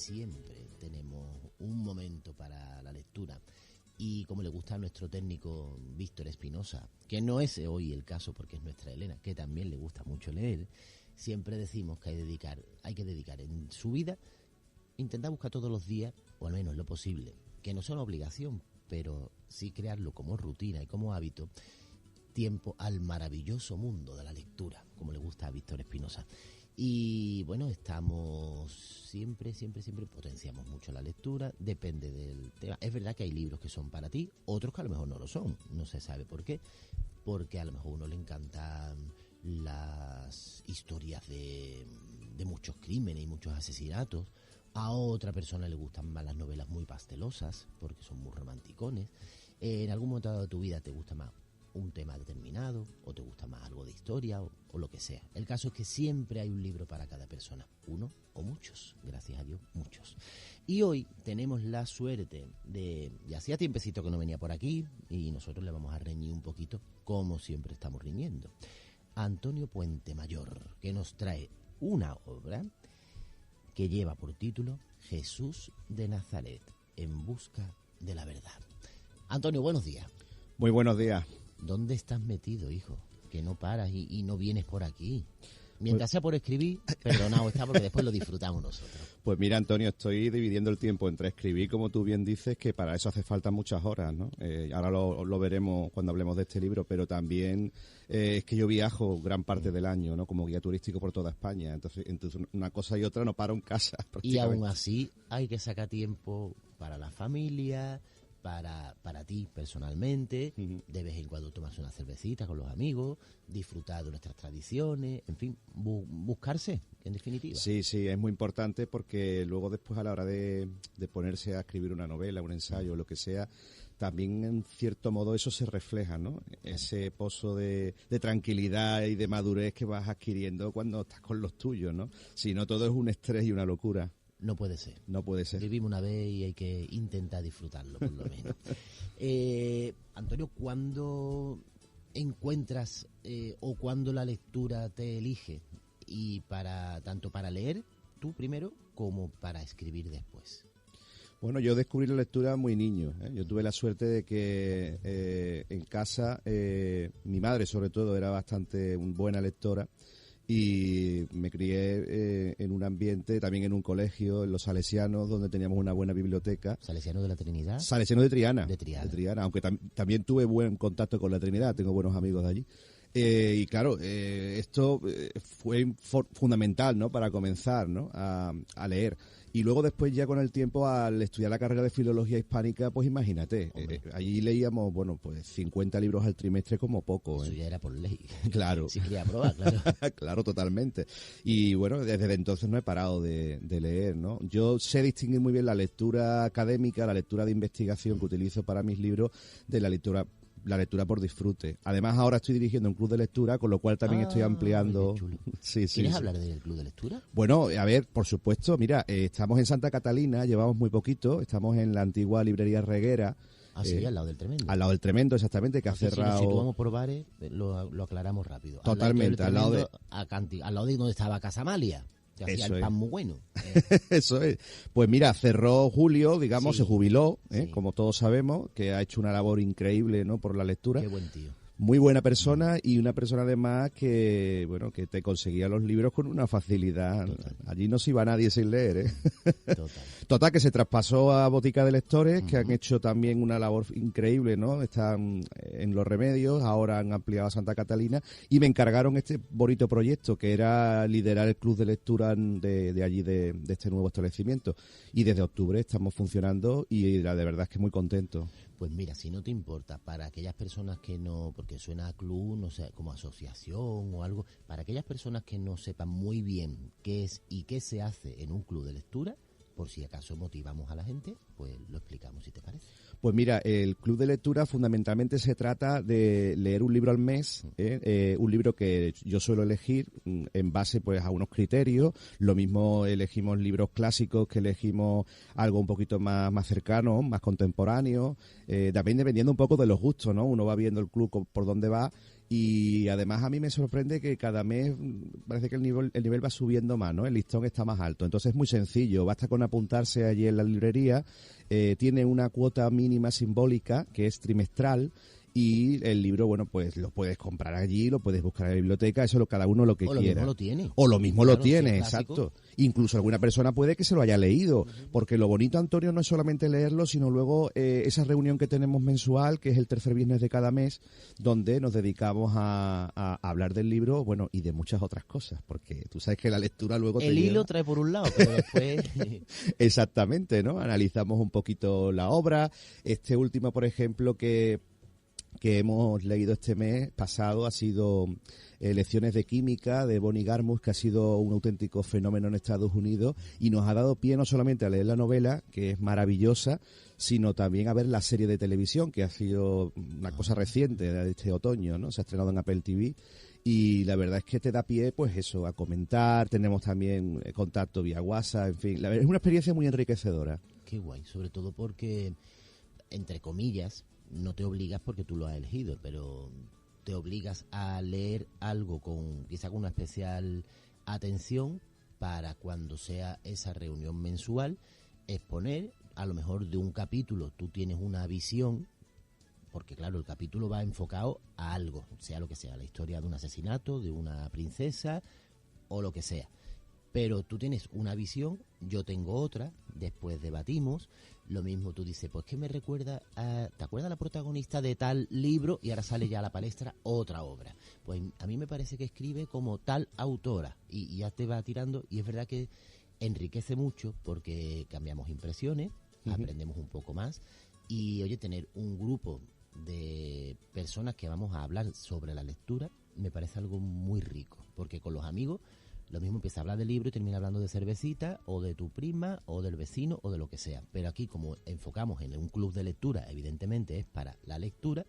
siempre tenemos un momento para la lectura. Y como le gusta a nuestro técnico Víctor Espinosa, que no es hoy el caso porque es nuestra Elena, que también le gusta mucho leer, siempre decimos que hay que dedicar en su vida, intentar buscar todos los días, o al menos lo posible, que no sea una obligación, pero sí crearlo como rutina y como hábito, tiempo al maravilloso mundo de la lectura, como le gusta a Víctor Espinosa. Y bueno, estamos siempre potenciamos mucho la lectura, depende del tema. Es verdad que hay libros que son para ti, otros que a lo mejor no lo son, no se sabe por qué, porque a lo mejor a uno le encantan las historias de muchos crímenes y muchos asesinatos, a otra persona le gustan más las novelas muy pastelosas, porque son muy romanticones. En algún momento dado de tu vida te gusta más un tema determinado, o te gusta más algo de historia, o lo que sea. El caso es que siempre hay un libro para cada persona, uno o muchos, gracias a Dios, muchos. Y hoy tenemos la suerte de, ya hacía tiempecito que no venía por aquí, y nosotros le vamos a reñir un poquito, como siempre estamos riñendo, a Antonio Puente Mayor, que nos trae una obra que lleva por título Jesús de Nazaret, en busca de la verdad. Antonio, buenos días. Muy buenos días. ¿Dónde estás metido, hijo? Que no paras y no vienes por aquí. Mientras sea por escribir, perdonado está, porque después lo disfrutamos nosotros. Pues mira, Antonio, estoy dividiendo el tiempo entre escribir, como tú bien dices, que para eso hace falta muchas horas, ¿no? Ahora lo veremos cuando hablemos de este libro, pero también es que yo viajo gran parte del año, ¿no? Como guía turístico por toda España. Entonces una cosa y otra no paro en casa, Y aún así hay que sacar tiempo para la familia, para ti personalmente, de vez en cuando tomarse una cervecita con los amigos, disfrutar de nuestras tradiciones, en fin, buscarse, en definitiva. Sí, es muy importante porque luego después a la hora de ponerse a escribir una novela, un ensayo, lo que sea, también en cierto modo eso se refleja, ¿no? Ese pozo de tranquilidad y de madurez que vas adquiriendo cuando estás con los tuyos, ¿no? Si no, todo es un estrés y una locura. No puede ser. No puede ser. Vivimos una vez y hay que intentar disfrutarlo, por lo menos. Antonio, ¿cuándo encuentras o cuándo la lectura te elige? Y tanto para leer tú primero como para escribir después. Bueno, yo descubrí la lectura muy niño, ¿eh? Yo tuve la suerte de que en casa, mi madre sobre todo era bastante buena lectora. Y me crié en un ambiente, también en un colegio, en los Salesianos, donde teníamos una buena biblioteca. ¿Salesianos de la Trinidad? Salesianos de Triana. De Triana, aunque también tuve buen contacto con la Trinidad, tengo buenos amigos de allí. Y claro, esto fue fundamental, ¿no? Para comenzar, ¿no? A leer. Y luego después ya con el tiempo, al estudiar la carrera de Filología Hispánica, pues imagínate, allí leíamos, bueno, pues 50 libros al trimestre como poco. Eso ya era por ley. Claro. Si quería probar, claro. Claro, totalmente. Y bueno, desde entonces no he parado de leer, ¿no? Yo sé distinguir muy bien la lectura académica, la lectura de investigación que utilizo para mis libros, de la lectura por disfrute. Además, ahora estoy dirigiendo un club de lectura, con lo cual también estoy ampliando. Sí, ¿Quieres hablar del club de lectura? Bueno, a ver, por supuesto, mira, estamos en Santa Catalina, llevamos muy poquito, estamos en la antigua librería Reguera. Sí, al lado del Tremendo. Al lado del Tremendo, exactamente, que ha cerrado. Si nos situamos por bares, lo aclaramos rápido. Totalmente, al lado de donde estaba Casamalia. Que hacía el pan muy bueno. Eso es. Pues mira, cerró Julio, digamos, sí, se jubiló, sí, como todos sabemos, que ha hecho una labor increíble, ¿no? Por la lectura. Qué buen tío. Muy buena persona y una persona además que, bueno, que te conseguía los libros con una facilidad. Total. Allí no se iba nadie sin leer, ¿eh? Total, que se traspasó a Botica de Lectores, que han hecho también una labor increíble, ¿no? Están en Los Remedios, ahora han ampliado a Santa Catalina y me encargaron este bonito proyecto que era liderar el club de lectura de allí, de este nuevo establecimiento. Y desde octubre estamos funcionando y de verdad es que muy contento. Pues mira, si no te importa, para aquellas personas que no, porque suena a club, no sé, como asociación o algo, para aquellas personas que no sepan muy bien qué es y qué se hace en un club de lectura, por si acaso motivamos a la gente, pues lo explicamos, si te parece. Pues mira, el club de lectura fundamentalmente se trata de leer un libro al mes, un libro que yo suelo elegir en base pues a unos criterios. Lo mismo elegimos libros clásicos que elegimos algo un poquito más cercano, más contemporáneo, también dependiendo un poco de los gustos, ¿no? Uno va viendo el club por dónde va Y además a mí me sorprende que cada mes parece que el nivel va subiendo más, ¿no? El listón está más alto. Entonces es muy sencillo, basta con apuntarse allí en la librería, tiene una cuota mínima simbólica que es trimestral. Y el libro, bueno, pues lo puedes comprar allí, lo puedes buscar en la biblioteca, eso cada uno lo que quiera. O lo mismo lo tiene. O lo mismo lo tiene, exacto. Incluso alguna persona puede que se lo haya leído, porque lo bonito, Antonio, no es solamente leerlo, sino luego esa reunión que tenemos mensual, que es el tercer viernes de cada mes, donde nos dedicamos a hablar del libro, bueno, y de muchas otras cosas, porque tú sabes que la lectura luego el hilo trae por un lado, pero después... Exactamente, ¿no? Analizamos un poquito la obra. Este último, por ejemplo, que hemos leído este mes pasado ha sido Lecciones de Química de Bonnie Garmus, que ha sido un auténtico fenómeno en Estados Unidos y nos ha dado pie no solamente a leer la novela, que es maravillosa, sino también a ver la serie de televisión, que ha sido una cosa reciente de este otoño, ¿no? Se ha estrenado en Apple TV. Y la verdad es que te da pie, pues eso, a comentar. Tenemos también contacto vía WhatsApp, en fin. Es una experiencia muy enriquecedora. Qué guay, sobre todo porque, entre comillas, no te obligas porque tú lo has elegido, pero te obligas a leer algo quizá con una especial atención para cuando sea esa reunión mensual, exponer, a lo mejor de un capítulo tú tienes una visión, porque claro, el capítulo va enfocado a algo, sea lo que sea, la historia de un asesinato, de una princesa o lo que sea. Pero tú tienes una visión, yo tengo otra, después debatimos. Lo mismo tú dices, pues que me recuerda ¿te acuerdas la protagonista de tal libro? Y ahora sale ya a la palestra otra obra. Pues a mí me parece que escribe como tal autora y ya te va tirando, y es verdad que enriquece mucho porque cambiamos impresiones, aprendemos un poco más, y oye, tener un grupo de personas que vamos a hablar sobre la lectura me parece algo muy rico, porque con los amigos lo mismo empieza a hablar del libro y termina hablando de cervecita, o de tu prima, o del vecino, o de lo que sea. Pero aquí, como enfocamos en un club de lectura, evidentemente es para la lectura,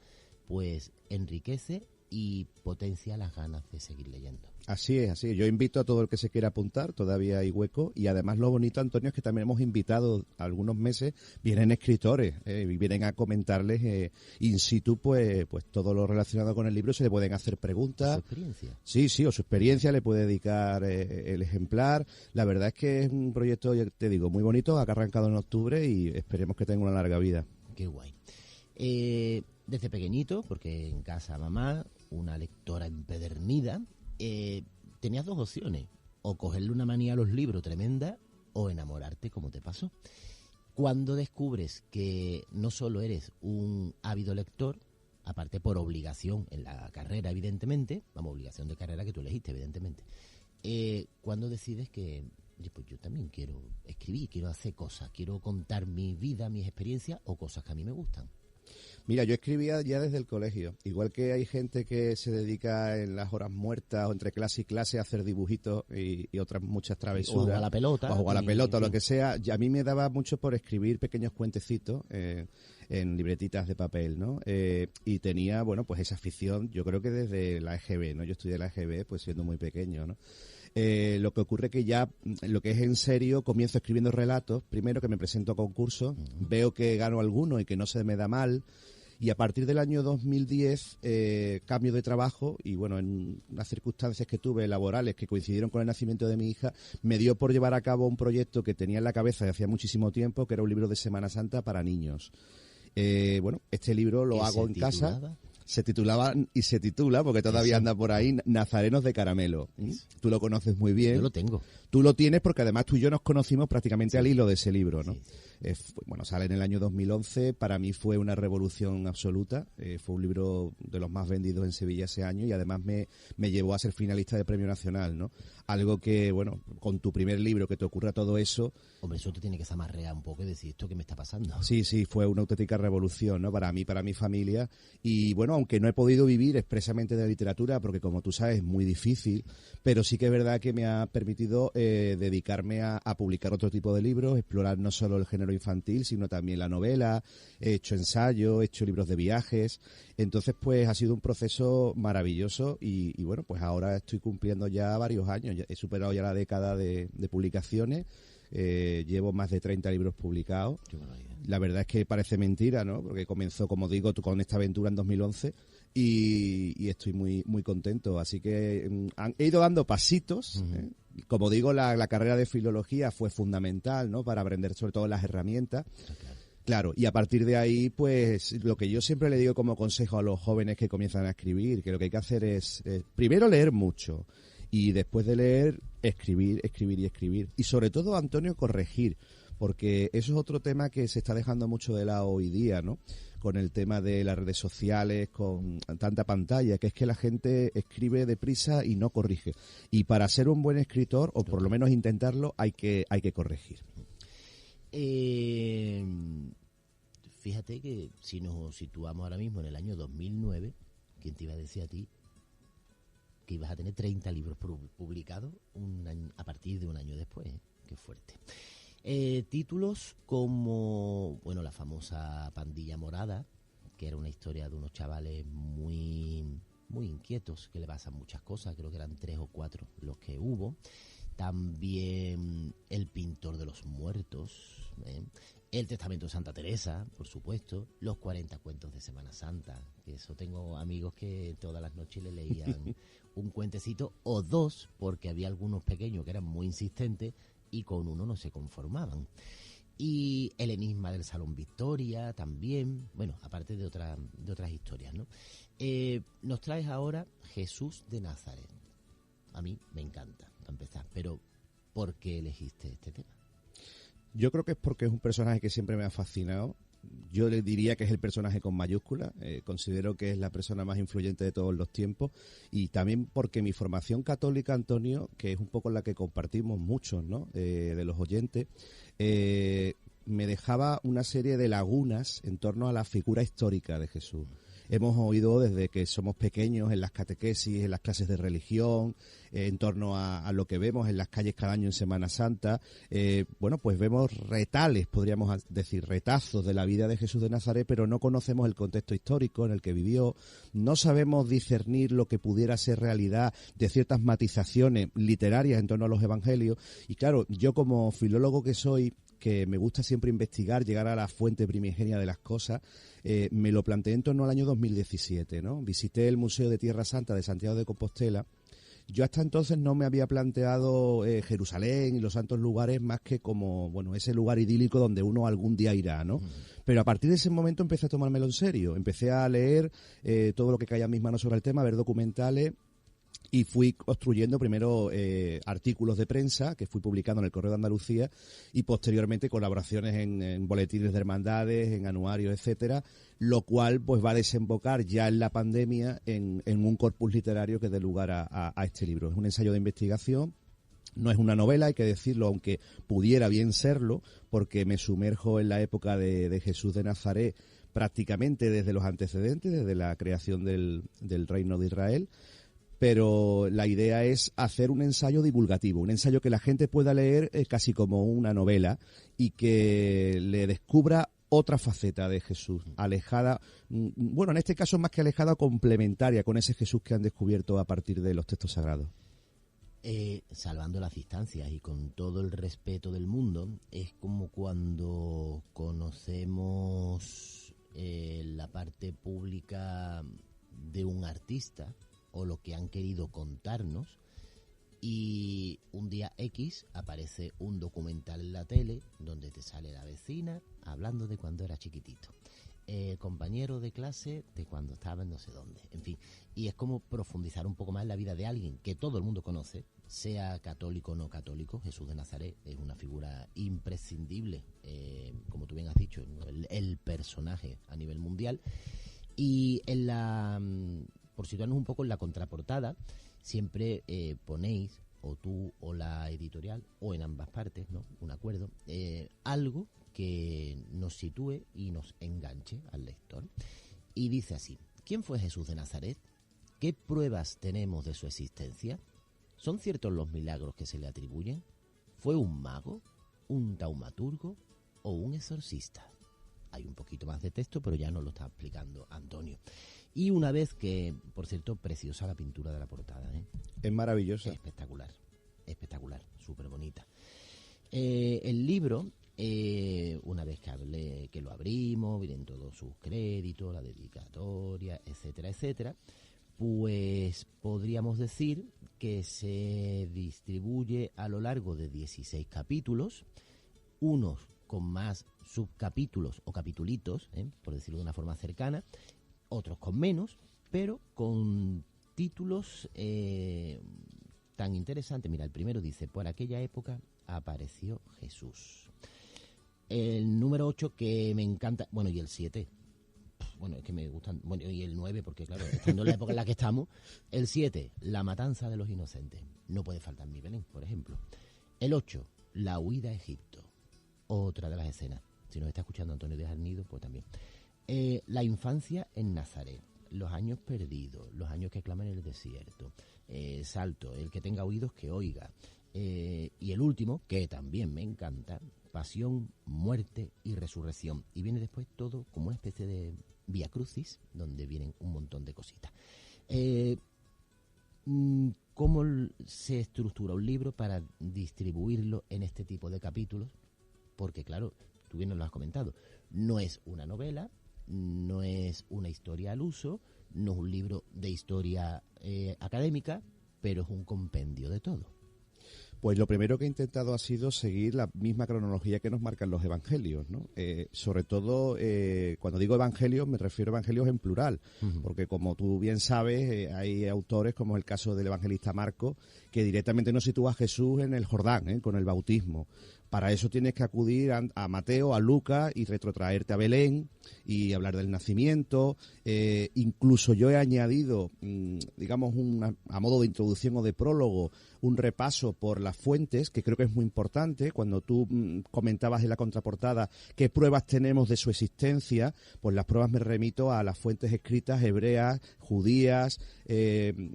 pues enriquece y potencia las ganas de seguir leyendo. Así es, así es. Yo invito a todo el que se quiera apuntar, todavía hay hueco, y además lo bonito, Antonio, es que también hemos invitado algunos meses, vienen escritores, y vienen a comentarles in situ pues todo lo relacionado con el libro, se le pueden hacer preguntas. ¿Su experiencia? Sí, o su experiencia, le puede dedicar el ejemplar. La verdad es que es un proyecto, ya te digo, muy bonito, ha arrancado en octubre y esperemos que tenga una larga vida. Qué guay. Desde pequeñito, porque en casa mamá, una lectora empedernida, tenías dos opciones: o cogerle una manía a los libros tremenda, o enamorarte, como te pasó. Cuando descubres que no solo eres un ávido lector, aparte por obligación en la carrera, evidentemente, obligación de carrera que tú elegiste, evidentemente, cuando decides que, pues yo también quiero escribir, quiero hacer cosas, quiero contar mi vida, mis experiencias o cosas que a mí me gustan. Mira, yo escribía ya desde el colegio. Igual que hay gente que se dedica en las horas muertas o entre clase y clase a hacer dibujitos y otras muchas travesuras. O jugar a la pelota. O jugar a la pelota, o lo que sea. A mí me daba mucho por escribir pequeños cuentecitos en libretitas de papel, ¿no? Y tenía, bueno, pues esa afición, yo creo que desde la EGB, ¿no? Yo estudié la EGB pues siendo muy pequeño, ¿no? Lo que ocurre que ya, lo que es en serio, comienzo escribiendo relatos. Primero que me presento a concursos, veo que gano alguno y que no se me da mal. Y a partir del año 2010 cambio de trabajo y bueno, en unas circunstancias que tuve laborales que coincidieron con el nacimiento de mi hija, me dio por llevar a cabo un proyecto que tenía en la cabeza de hacía muchísimo tiempo, que era un libro de Semana Santa para niños. Bueno, este libro lo hago en casa. Se titulaba y se titula, porque todavía anda por ahí, Nazarenos de Caramelo. Tú lo conoces muy bien. Yo lo tengo. Tú lo tienes porque además tú y yo nos conocimos prácticamente al hilo de ese libro, ¿no? Bueno, sale en el año 2011. Para mí fue una revolución absoluta. Fue un libro de los más vendidos en Sevilla ese año y además me llevó a ser finalista de Premio Nacional, ¿no? Algo que, bueno, con tu primer libro que te ocurra todo eso... Hombre, eso te tiene que zamarrear un poco y decir, ¿esto qué me está pasando? Sí, fue una auténtica revolución, ¿no? Para mí, para mi familia. Y bueno, aunque no he podido vivir expresamente de la literatura, porque como tú sabes es muy difícil, pero sí que es verdad que me ha permitido dedicarme a publicar otro tipo de libros, explorar no solo el género infantil, sino también la novela, he hecho ensayos, he hecho libros de viajes. Entonces, pues ha sido un proceso maravilloso y bueno, pues ahora estoy cumpliendo ya varios años, he superado ya la década de publicaciones. Llevo más de 30 libros publicados. Qué maravilla. La verdad es que parece mentira, ¿no? Porque comenzó, como digo, con esta aventura en 2011 y estoy muy muy contento. Así que he ido dando pasitos. Como digo, la carrera de filología fue fundamental, ¿no? Para aprender sobre todo las herramientas. Claro, y a partir de ahí, pues, lo que yo siempre le digo como consejo a los jóvenes que comienzan a escribir, que lo que hay que hacer es primero leer mucho y después de leer, escribir, escribir y escribir. Y sobre todo, Antonio, corregir, porque eso es otro tema que se está dejando mucho de lado hoy día, ¿no? Con el tema de las redes sociales, con tanta pantalla, que es que la gente escribe deprisa y no corrige. Y para ser un buen escritor, o por lo menos intentarlo, hay que corregir. Fíjate que si nos situamos ahora mismo en el año 2009, ¿quién te iba a decir a ti que ibas a tener 30 libros publicados a partir de un año después? Qué fuerte. Títulos como, bueno, la famosa Pandilla Morada, que era una historia de unos chavales muy, muy inquietos, que le pasan muchas cosas, creo que eran 3 o 4 los que hubo. También El Pintor de los Muertos, El Testamento de Santa Teresa, por supuesto, Los 40 Cuentos de Semana Santa, que eso tengo amigos que todas las noches le leían un cuentecito o dos, porque había algunos pequeños que eran muy insistentes y con uno no se conformaban. Y El Enigma del Salón Victoria también, bueno, aparte de otras historias, ¿no? Nos traes ahora Jesús de Nazaret. A mí me encanta, para empezar, pero ¿por qué elegiste este tema? Yo creo que es porque es un personaje que siempre me ha fascinado. Yo le diría que es el personaje con mayúscula. Considero que es la persona más influyente de todos los tiempos. Y también porque mi formación católica, Antonio, que es un poco la que compartimos muchos, ¿no? De los oyentes, me dejaba una serie de lagunas en torno a la figura histórica de Jesús. Hemos oído desde que somos pequeños en las catequesis, en las clases de religión, en torno a lo que vemos en las calles cada año en Semana Santa. Bueno, pues vemos retales, podríamos decir, retazos de la vida de Jesús de Nazaret, pero no conocemos el contexto histórico en el que vivió. No sabemos discernir lo que pudiera ser realidad de ciertas matizaciones literarias en torno a los evangelios. Y claro, yo como filólogo que soy, que me gusta siempre investigar, llegar a la fuente primigenia de las cosas, me lo planteé en torno al año 2017, ¿no? Visité el Museo de Tierra Santa de Santiago de Compostela. Yo hasta entonces no me había planteado Jerusalén y los santos lugares más que como, bueno, ese lugar idílico donde uno algún día irá, ¿no? Pero a partir de ese momento empecé a tomármelo en serio. Empecé a leer todo lo que caía en mis manos sobre el tema, a ver documentales. Y fui construyendo primero artículos de prensa que fui publicando en el Correo de Andalucía y posteriormente colaboraciones en boletines de hermandades, en anuarios, etcétera, lo cual pues va a desembocar ya en la pandemia en un corpus literario que dé lugar a este libro. Es un ensayo de investigación. No es una novela, hay que decirlo, aunque pudiera bien serlo, porque me sumerjo en la época de Jesús de Nazaret prácticamente desde los antecedentes, desde la creación del Reino de Israel. Pero la idea es hacer un ensayo divulgativo, un ensayo que la gente pueda leer casi como una novela y que le descubra otra faceta de Jesús, alejada, bueno, en este caso más que alejada, complementaria con ese Jesús que han descubierto a partir de los textos sagrados. Salvando las distancias y con todo el respeto del mundo, es como cuando conocemos la parte pública de un artista o lo que han querido contarnos, y un día X aparece un documental en la tele donde te sale la vecina hablando de cuando era chiquitito, compañero de clase de cuando estaba en no sé dónde, en fin, y es como profundizar un poco más en la vida de alguien que todo el mundo conoce, sea católico o no católico. Jesús de Nazaret es una figura imprescindible, como tú bien has dicho, el personaje a nivel mundial. Y en la, por situarnos un poco en la contraportada, siempre ponéis, o tú o la editorial, o en ambas partes, ¿no? Un acuerdo, algo que nos sitúe y nos enganche al lector. Y dice así: ¿quién fue Jesús de Nazaret? ¿Qué pruebas tenemos de su existencia? ¿Son ciertos los milagros que se le atribuyen? ¿Fue un mago, un taumaturgo o un exorcista? Hay un poquito más de texto, pero ya nos lo está explicando Antonio. Y una vez que, por cierto, preciosa la pintura de la portada, ¿eh? Es maravillosa. Espectacular, espectacular, súper bonita. El libro Una vez que lo abrimos, vienen todos sus créditos, la dedicatoria, etcétera, etcétera, pues podríamos decir que se distribuye a lo largo de 16 capítulos, unos con más subcapítulos o capitulitos, por decirlo de una forma cercana, otros con menos, pero con títulos tan interesantes. Mira, el primero dice: por aquella época apareció Jesús. El número 8, que me encanta, bueno, y el 7, bueno, es que me gustan, bueno, y el 9, porque claro, estando en la época en la que estamos. El 7, la matanza de los inocentes, no puede faltar mi Belén, por ejemplo. El 8, la huida a Egipto, otra de las escenas. Si nos está escuchando Antonio de Jarnido, pues también. La infancia en Nazaret, los años perdidos, los años que claman en el desierto, Salto, el que tenga oídos que oiga. Y el último, que también me encanta, pasión, muerte y resurrección. Y viene después todo como una especie de vía crucis, donde vienen un montón de cositas. ¿Cómo se estructura un libro para distribuirlo en este tipo de capítulos? Porque claro, tú bien nos lo has comentado, no es una novela, no es una historia al uso, no es un libro de historia académica, pero es un compendio de todo. Pues lo primero que he intentado ha sido seguir la misma cronología que nos marcan los evangelios, ¿no? Sobre todo, cuando digo evangelios, me refiero a evangelios en plural, porque como tú bien sabes, hay autores, como es el caso del evangelista Marcos, que directamente nos sitúa a Jesús en el Jordán, con el bautismo. Para eso tienes que acudir a Mateo, a Lucas y retrotraerte a Belén y hablar del nacimiento. Incluso yo he añadido, digamos, a modo de introducción o de prólogo, un repaso por las fuentes, que creo que es muy importante. Cuando tú comentabas en la contraportada qué pruebas tenemos de su existencia, pues las pruebas me remito a las fuentes escritas hebreas, judías,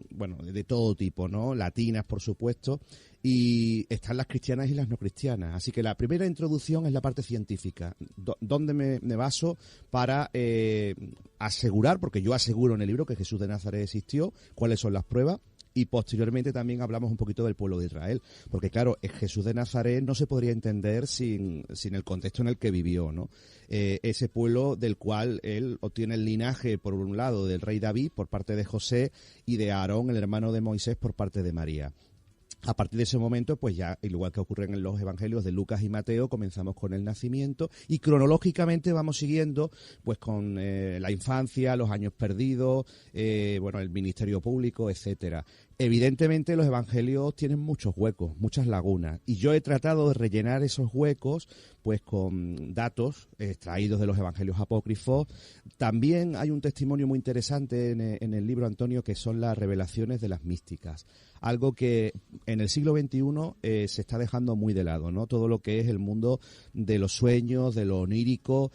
bueno, de todo tipo, ¿no? Latinas, por supuesto. Y están las cristianas y las no cristianas. Así que la primera introducción es la parte científica. ¿Dónde me baso para asegurar, porque yo aseguro en el libro que Jesús de Nazaret existió, cuáles son las pruebas? Y posteriormente también hablamos un poquito del pueblo de Israel, porque claro, Jesús de Nazaret no se podría entender sin el contexto en el que vivió, ¿no? Ese pueblo del cual él obtiene el linaje, por un lado, del rey David por parte de José y de Aarón, el hermano de Moisés, por parte de María. A partir de ese momento, pues ya, igual que ocurre en los evangelios de Lucas y Mateo, comenzamos con el nacimiento y cronológicamente vamos siguiendo pues con la infancia, los años perdidos, bueno, el ministerio público, etcétera. Evidentemente los evangelios tienen muchos huecos, muchas lagunas, y yo he tratado de rellenar esos huecos pues con datos extraídos de los evangelios apócrifos. También hay un testimonio muy interesante en el libro, Antonio, que son las revelaciones de las místicas, algo que en el siglo XXI se está dejando muy de lado, ¿no? Todo lo que es el mundo de los sueños, de lo onírico,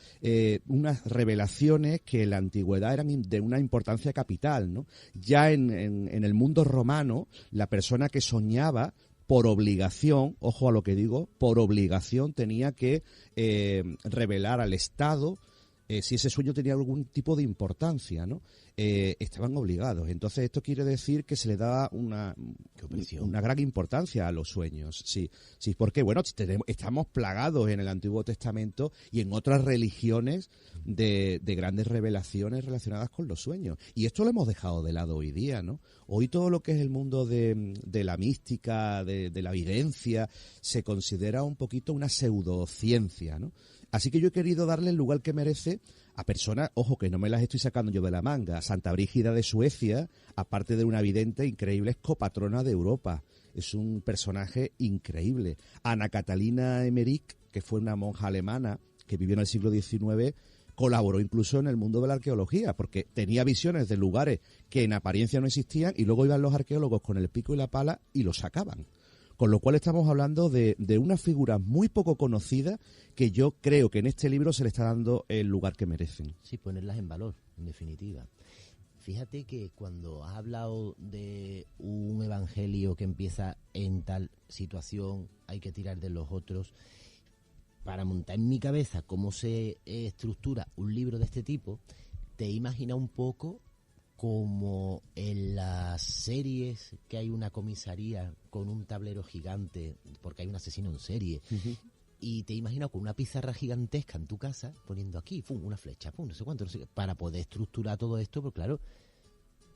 unas revelaciones que en la antigüedad eran de una importancia capital, ¿no? Ya en el mundo romano, la persona que soñaba, por obligación, ojo a lo que digo, por obligación tenía que revelar al Estado si ese sueño tenía algún tipo de importancia, ¿no? Estaban obligados. Entonces esto quiere decir que se le da una gran importancia a los sueños. Sí, porque bueno, estamos plagados en el Antiguo Testamento y en otras religiones de grandes revelaciones relacionadas con los sueños. Y esto lo hemos dejado de lado hoy día, ¿no? Hoy todo lo que es el mundo de la mística, de la evidencia, se considera un poquito una pseudociencia, ¿no? Así que yo he querido darle el lugar que merece a personas, ojo, que no me las estoy sacando yo de la manga. Santa Brígida de Suecia, aparte de una vidente increíble, es copatrona de Europa. Es un personaje increíble. Ana Catalina Emmerich, que fue una monja alemana que vivió en el siglo XIX, colaboró incluso en el mundo de la arqueología, porque tenía visiones de lugares que en apariencia no existían y luego iban los arqueólogos con el pico y la pala y los sacaban. Con lo cual estamos hablando de una figura muy poco conocida que yo creo que en este libro se le está dando el lugar que merecen. Sí, ponerlas en valor, en definitiva. Fíjate que cuando has hablado de un evangelio que empieza en tal situación, hay que tirar de los otros, para montar en mi cabeza cómo se estructura un libro de este tipo, te imaginas un poco como en las series que hay una comisaría con un tablero gigante porque hay un asesino en serie. Y te he imaginado con una pizarra gigantesca en tu casa, poniendo aquí, pum, una flecha, pum, no sé cuánto, no sé qué, para poder estructurar todo esto, porque claro,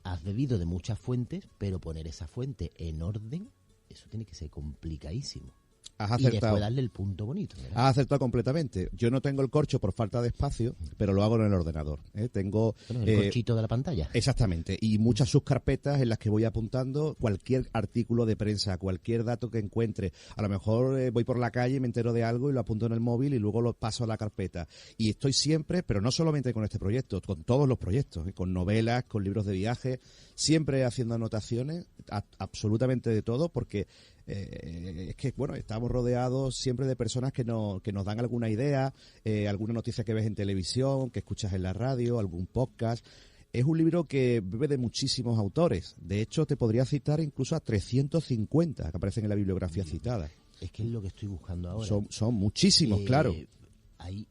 has bebido de muchas fuentes, pero poner esa fuente en orden, eso tiene que ser complicadísimo. Has y acertado. después darle el punto bonito, ¿verdad? Has acertado completamente. Yo no tengo el corcho por falta de espacio, pero lo hago en el ordenador. Tengo el corchito de la pantalla. Exactamente. Y muchas subcarpetas en las que voy apuntando cualquier artículo de prensa, cualquier dato que encuentre. A lo mejor voy por la calle y me entero de algo y lo apunto en el móvil y luego lo paso a la carpeta. Y estoy siempre, pero no solamente con este proyecto, con todos los proyectos, con novelas, con libros de viaje, siempre haciendo anotaciones, absolutamente de todo, porque es que, bueno, estamos rodeados siempre de personas que nos dan alguna idea, alguna noticia que ves en televisión, que escuchas en la radio, algún podcast. Es un libro que bebe de muchísimos autores. De hecho, te podría citar incluso a 350 que aparecen en la bibliografía citada. Es que es lo que estoy buscando ahora. Son muchísimos, claro. Hay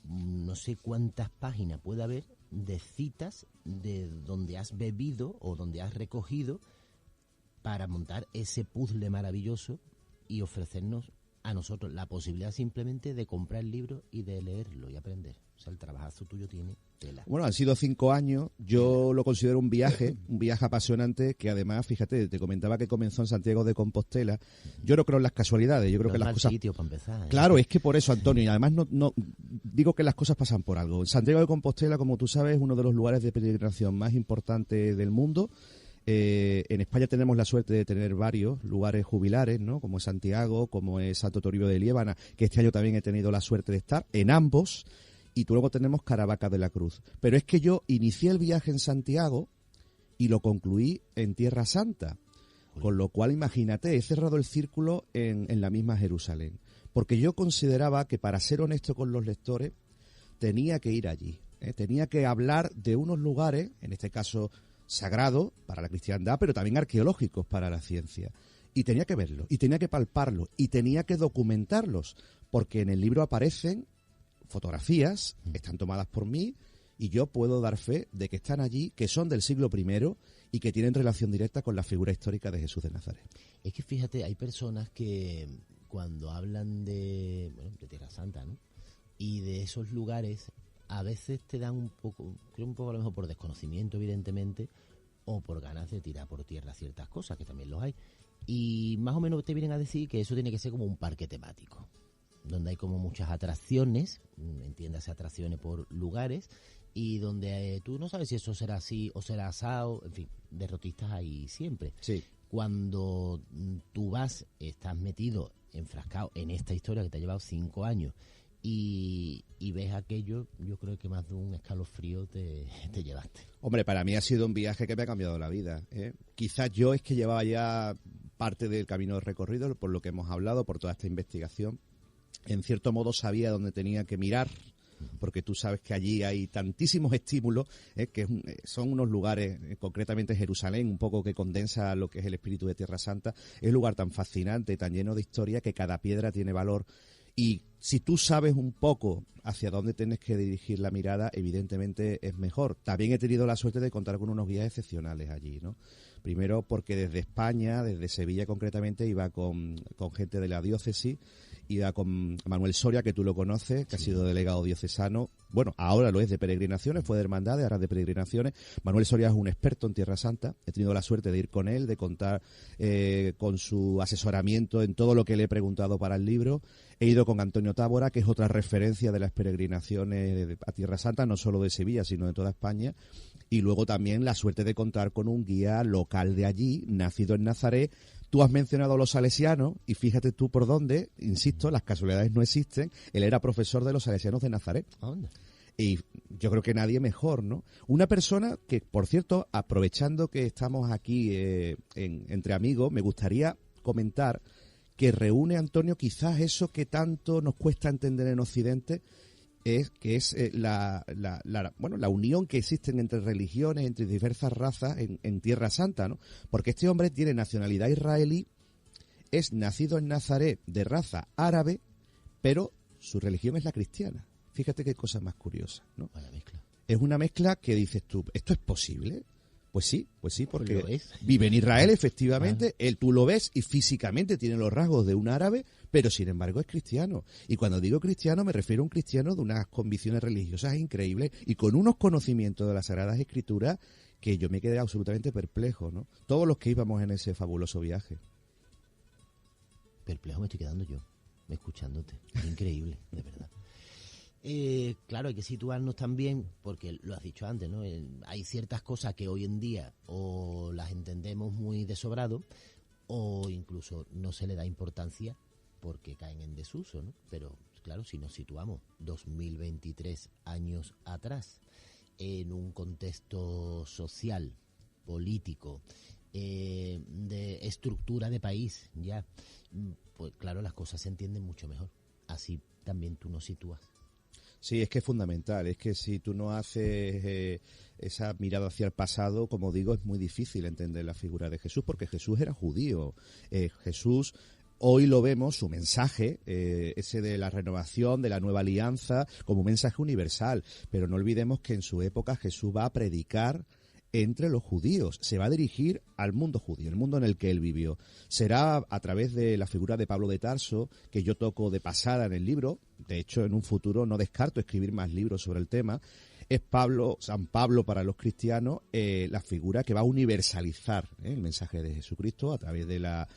no sé cuántas páginas puede haber de citas de donde has bebido o donde has recogido para montar ese puzzle maravilloso y ofrecernos a nosotros la posibilidad simplemente de comprar el libro y de leerlo y aprender. O sea, el trabajazo tuyo tiene tela. Bueno, han sido 5 años. Yo lo considero un viaje apasionante que además, fíjate, te comentaba que comenzó en Santiago de Compostela. Yo no creo en las casualidades. Yo creo que las cosas. Sitio para empezar, ¿eh? Claro, es que por eso, Antonio, y además no digo que las cosas pasan por algo. Santiago de Compostela, como tú sabes, es uno de los lugares de peregrinación más importantes del mundo. En España tenemos la suerte de tener varios lugares jubilares, ¿no? Como es Santiago, como es Santo Toribio de Liébana, que este año también he tenido la suerte de estar en ambos, y luego tenemos Caravaca de la Cruz. Pero es que yo inicié el viaje en Santiago y lo concluí en Tierra Santa, con lo cual, imagínate, he cerrado el círculo en la misma Jerusalén, porque yo consideraba que, para ser honesto con los lectores, tenía que ir allí, tenía que hablar de unos lugares, en este caso sagrado para la cristiandad, pero también arqueológicos para la ciencia. Y tenía que verlos, y tenía que palparlos, y tenía que documentarlos, porque en el libro aparecen fotografías, están tomadas por mí, y yo puedo dar fe de que están allí, que son del siglo I y que tienen relación directa con la figura histórica de Jesús de Nazaret. Es que fíjate, hay personas que cuando hablan de Tierra Santa, ¿no?, y de esos lugares, a veces te dan un poco a lo mejor por desconocimiento, evidentemente, o por ganas de tirar por tierra ciertas cosas, que también los hay. Y más o menos te vienen a decir que eso tiene que ser como un parque temático, donde hay como muchas atracciones, entiéndase atracciones por lugares, y donde tú no sabes si eso será así o será asado, en fin, derrotistas hay siempre. Sí. Cuando tú vas, estás metido, enfrascado en esta historia que te ha llevado 5 años, y ves aquello, yo creo que más de un escalofrío te llevaste. Hombre, para mí ha sido un viaje que me ha cambiado la vida, ¿eh? Quizás yo es que llevaba ya parte del camino de recorrido, por lo que hemos hablado, por toda esta investigación. En cierto modo sabía dónde tenía que mirar, porque tú sabes que allí hay tantísimos estímulos, que son unos lugares, concretamente Jerusalén, un poco que condensa lo que es el espíritu de Tierra Santa. Es un lugar tan fascinante, tan lleno de historia, que cada piedra tiene valor. Y si tú sabes un poco hacia dónde tienes que dirigir la mirada, evidentemente es mejor. También he tenido la suerte de contar con unos guías excepcionales allí, ¿no? Primero porque desde España, desde Sevilla concretamente, iba con gente de la diócesis, iba con Manuel Soria, que tú lo conoces, que ha sido delegado diocesano. Bueno, ahora lo es de peregrinaciones, fue de hermandades, ahora de peregrinaciones. Manuel Soria es un experto en Tierra Santa. He tenido la suerte de ir con él, de contar con su asesoramiento en todo lo que le he preguntado para el libro. He ido con Antonio Tábora, que es otra referencia de las peregrinaciones a Tierra Santa, no solo de Sevilla, sino de toda España. Y luego también la suerte de contar con un guía local de allí, nacido en Nazaret. Tú has mencionado a los salesianos, y fíjate tú por dónde, insisto, las casualidades no existen. Él era profesor de los salesianos de Nazaret. ¿Dónde? Y yo creo que nadie mejor, ¿no? Una persona que, por cierto, aprovechando que estamos aquí entre amigos, me gustaría comentar que reúne, Antonio, quizás eso que tanto nos cuesta entender en Occidente, es la unión que existen entre religiones, entre diversas razas en Tierra Santa, ¿no? Porque este hombre tiene nacionalidad israelí, es nacido en Nazaret de raza árabe, pero su religión es la cristiana. Fíjate qué cosa más curiosa, ¿no? Vaya mezcla. Es una mezcla que dices tú, ¿esto es posible? Pues sí, porque es. vive en Israel, efectivamente, tú lo ves y físicamente tiene los rasgos de un árabe, pero sin embargo es cristiano. Y cuando digo cristiano me refiero a un cristiano de unas convicciones religiosas increíbles y con unos conocimientos de las Sagradas Escrituras que yo me quedé absolutamente perplejo, ¿no? Todos los que íbamos en ese fabuloso viaje. Perplejo me estoy quedando yo, escuchándote. Increíble, de verdad. Claro, hay que situarnos también, porque lo has dicho antes, ¿no? Hay ciertas cosas que hoy en día o las entendemos muy de sobrado o incluso no se le da importancia porque caen en desuso, ¿no? Pero claro, si nos situamos 2023 años atrás en un contexto social, político, de estructura de país, ya, pues claro, las cosas se entienden mucho mejor. Así también tú nos sitúas. Sí, es que es fundamental, es que si tú no haces esa mirada hacia el pasado, como digo, es muy difícil entender la figura de Jesús, porque Jesús era judío. Jesús, hoy lo vemos, su mensaje, ese de la renovación, de la nueva alianza, como un mensaje universal, pero no olvidemos que en su época Jesús va a predicar entre los judíos, se va a dirigir al mundo judío, el mundo en el que él vivió. Será a través de la figura de Pablo de Tarso, que yo toco de pasada en el libro. De hecho, en un futuro no descarto escribir más libros sobre el tema. Es San Pablo para los cristianos, la figura que va a universalizar el mensaje de Jesucristo a través de la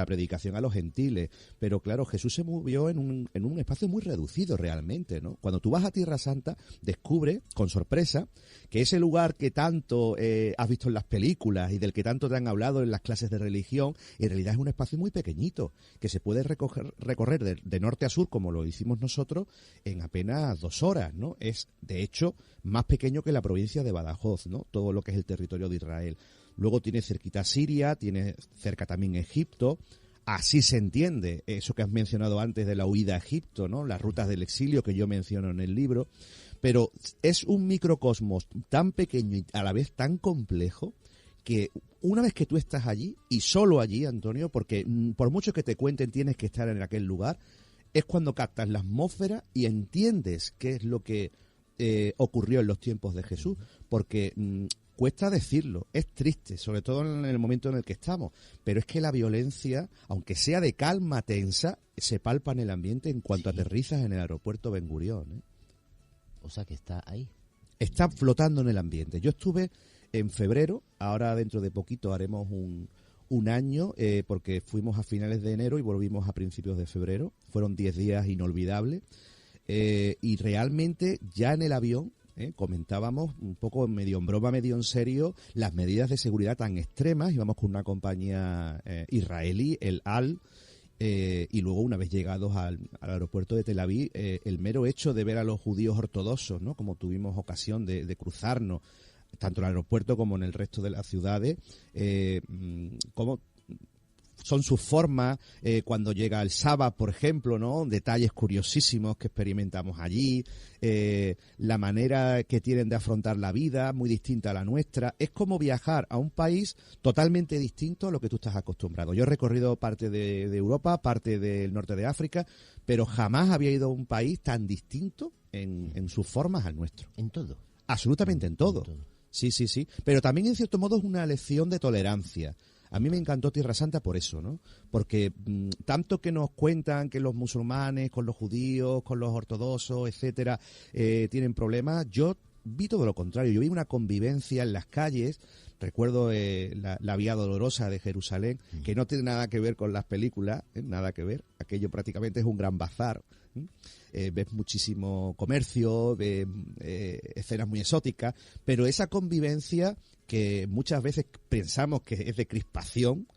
predicación a los gentiles. Pero claro, Jesús se movió en un espacio muy reducido realmente, ¿no? Cuando tú vas a Tierra Santa, descubres con sorpresa que ese lugar que tanto has visto en las películas y del que tanto te han hablado en las clases de religión, en realidad es un espacio muy pequeñito, que se puede recorrer de norte a sur, como lo hicimos nosotros, en apenas 2 horas, ¿no? Es, de hecho, más pequeño que la provincia de Badajoz, ¿no? Todo lo que es el territorio de Israel. Luego tiene cerquita Siria, tiene cerca también Egipto. Así se entiende eso que has mencionado antes de la huida a Egipto, ¿no? Las rutas del exilio que yo menciono en el libro. Pero es un microcosmos tan pequeño y a la vez tan complejo que una vez que tú estás allí, y solo allí, Antonio, porque por mucho que te cuenten tienes que estar en aquel lugar, es cuando captas la atmósfera y entiendes qué es lo que ocurrió en los tiempos de Jesús, porque cuesta decirlo, es triste, sobre todo en el momento en el que estamos, pero es que la violencia, aunque sea de calma tensa, se palpa en el ambiente en cuanto aterrizas en el aeropuerto Ben Gurión, ¿eh? O sea que está ahí. Está flotando en el ambiente. Yo estuve en febrero, ahora dentro de poquito haremos un año, porque fuimos a finales de enero y volvimos a principios de febrero. Fueron 10 días inolvidables. Y realmente ya en el avión comentábamos un poco medio en broma, medio en serio, las medidas de seguridad tan extremas. Íbamos con una compañía israelí, el Al, y luego una vez llegados al aeropuerto de Tel Aviv, el mero hecho de ver a los judíos ortodoxos, ¿no? Como tuvimos ocasión de cruzarnos tanto en el aeropuerto como en el resto de las ciudades, como son sus formas, cuando llega el sábado, por ejemplo, ¿no? Detalles curiosísimos que experimentamos allí, la manera que tienen de afrontar la vida, muy distinta a la nuestra. Es como viajar a un país totalmente distinto a lo que tú estás acostumbrado. Yo he recorrido parte de Europa, parte del norte de África, pero jamás había ido a un país tan distinto en sus formas al nuestro. ¿En todo? Absolutamente en todo. Sí. Pero también, en cierto modo, es una lección de tolerancia. A mí me encantó Tierra Santa por eso, ¿no? Porque tanto que nos cuentan que los musulmanes con los judíos, con los ortodoxos, etcétera, tienen problemas, yo vi todo lo contrario. Yo vi una convivencia en las calles. Recuerdo la Vía Dolorosa de Jerusalén, que no tiene nada que ver con las películas, nada que ver. Aquello prácticamente es un gran bazar. Ves muchísimo comercio, ves escenas muy exóticas, pero esa convivencia que muchas veces pensamos que es de crispación,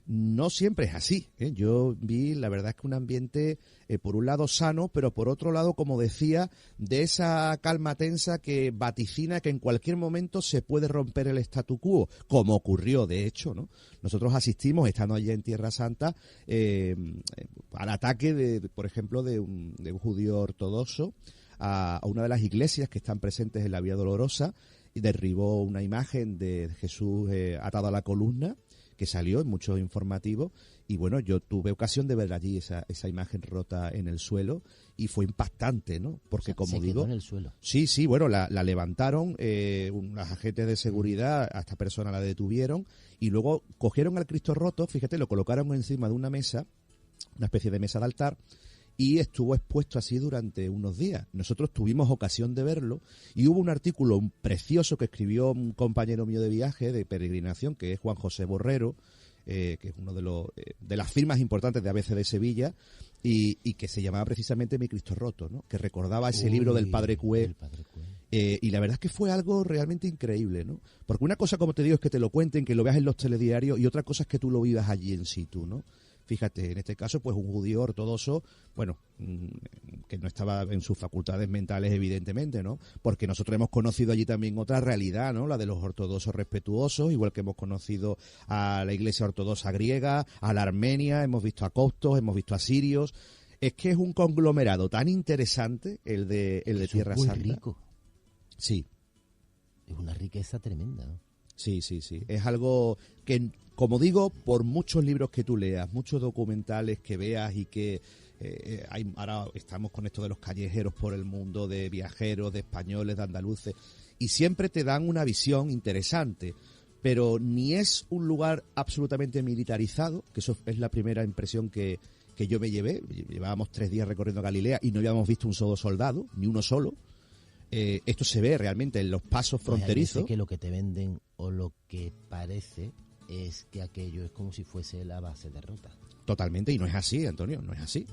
no siempre es así, ¿eh? Yo vi, la verdad es que un ambiente, por un lado sano, pero por otro lado, como decía, de esa calma tensa que vaticina que en cualquier momento se puede romper el statu quo, como ocurrió de hecho, ¿no? Nosotros asistimos, estando allí en Tierra Santa, al ataque, por ejemplo, de un judío ortodoxo a una de las iglesias que están presentes en la Vía Dolorosa, y derribó una imagen de Jesús atado a la columna, que salió en muchos informativos, y bueno, yo tuve ocasión de ver allí esa imagen rota en el suelo y fue impactante, ¿no? Porque, como se digo, quedó en el suelo. Sí, bueno, la levantaron, unos agentes de seguridad, a esta persona la detuvieron y luego cogieron al Cristo roto, fíjate, lo colocaron encima de una mesa, una especie de mesa de altar, y estuvo expuesto así durante unos días. Nosotros tuvimos ocasión de verlo y hubo un artículo precioso que escribió un compañero mío de viaje, de peregrinación, que es Juan José Borrero, que es uno de las firmas importantes de ABC de Sevilla, y que se llamaba precisamente Mi Cristo Roto, ¿no? Que recordaba ese libro del Padre Cué. Y la verdad es que fue algo realmente increíble, ¿no? Porque una cosa, como te digo, es que te lo cuenten, que lo veas en los telediarios, y otra cosa es que tú lo vivas allí in situ, ¿no? Fíjate, en este caso, pues un judío ortodoxo, bueno, que no estaba en sus facultades mentales, evidentemente, ¿no? Porque nosotros hemos conocido allí también otra realidad, ¿no? La de los ortodoxos respetuosos, igual que hemos conocido a la iglesia ortodoxa griega, a la armenia, hemos visto a coptos, hemos visto a sirios. Es que es un conglomerado tan interesante el de Tierra Santa. Es muy rico. Sí. Es una riqueza tremenda, ¿no? Sí. Es algo que, como digo, por muchos libros que tú leas, muchos documentales que veas y que ahora estamos con esto de los callejeros por el mundo, de viajeros, de españoles, de andaluces, y siempre te dan una visión interesante, pero ni es un lugar absolutamente militarizado, que eso es la primera impresión que yo me llevé. Llevábamos 3 días recorriendo Galilea y no habíamos visto un solo soldado, ni uno solo. Esto se ve realmente en los pasos fronterizos. Hay veces que lo que te venden o lo que parece es que aquello es como si fuese la base de Rota. Totalmente, y no es así, Antonio, no es así.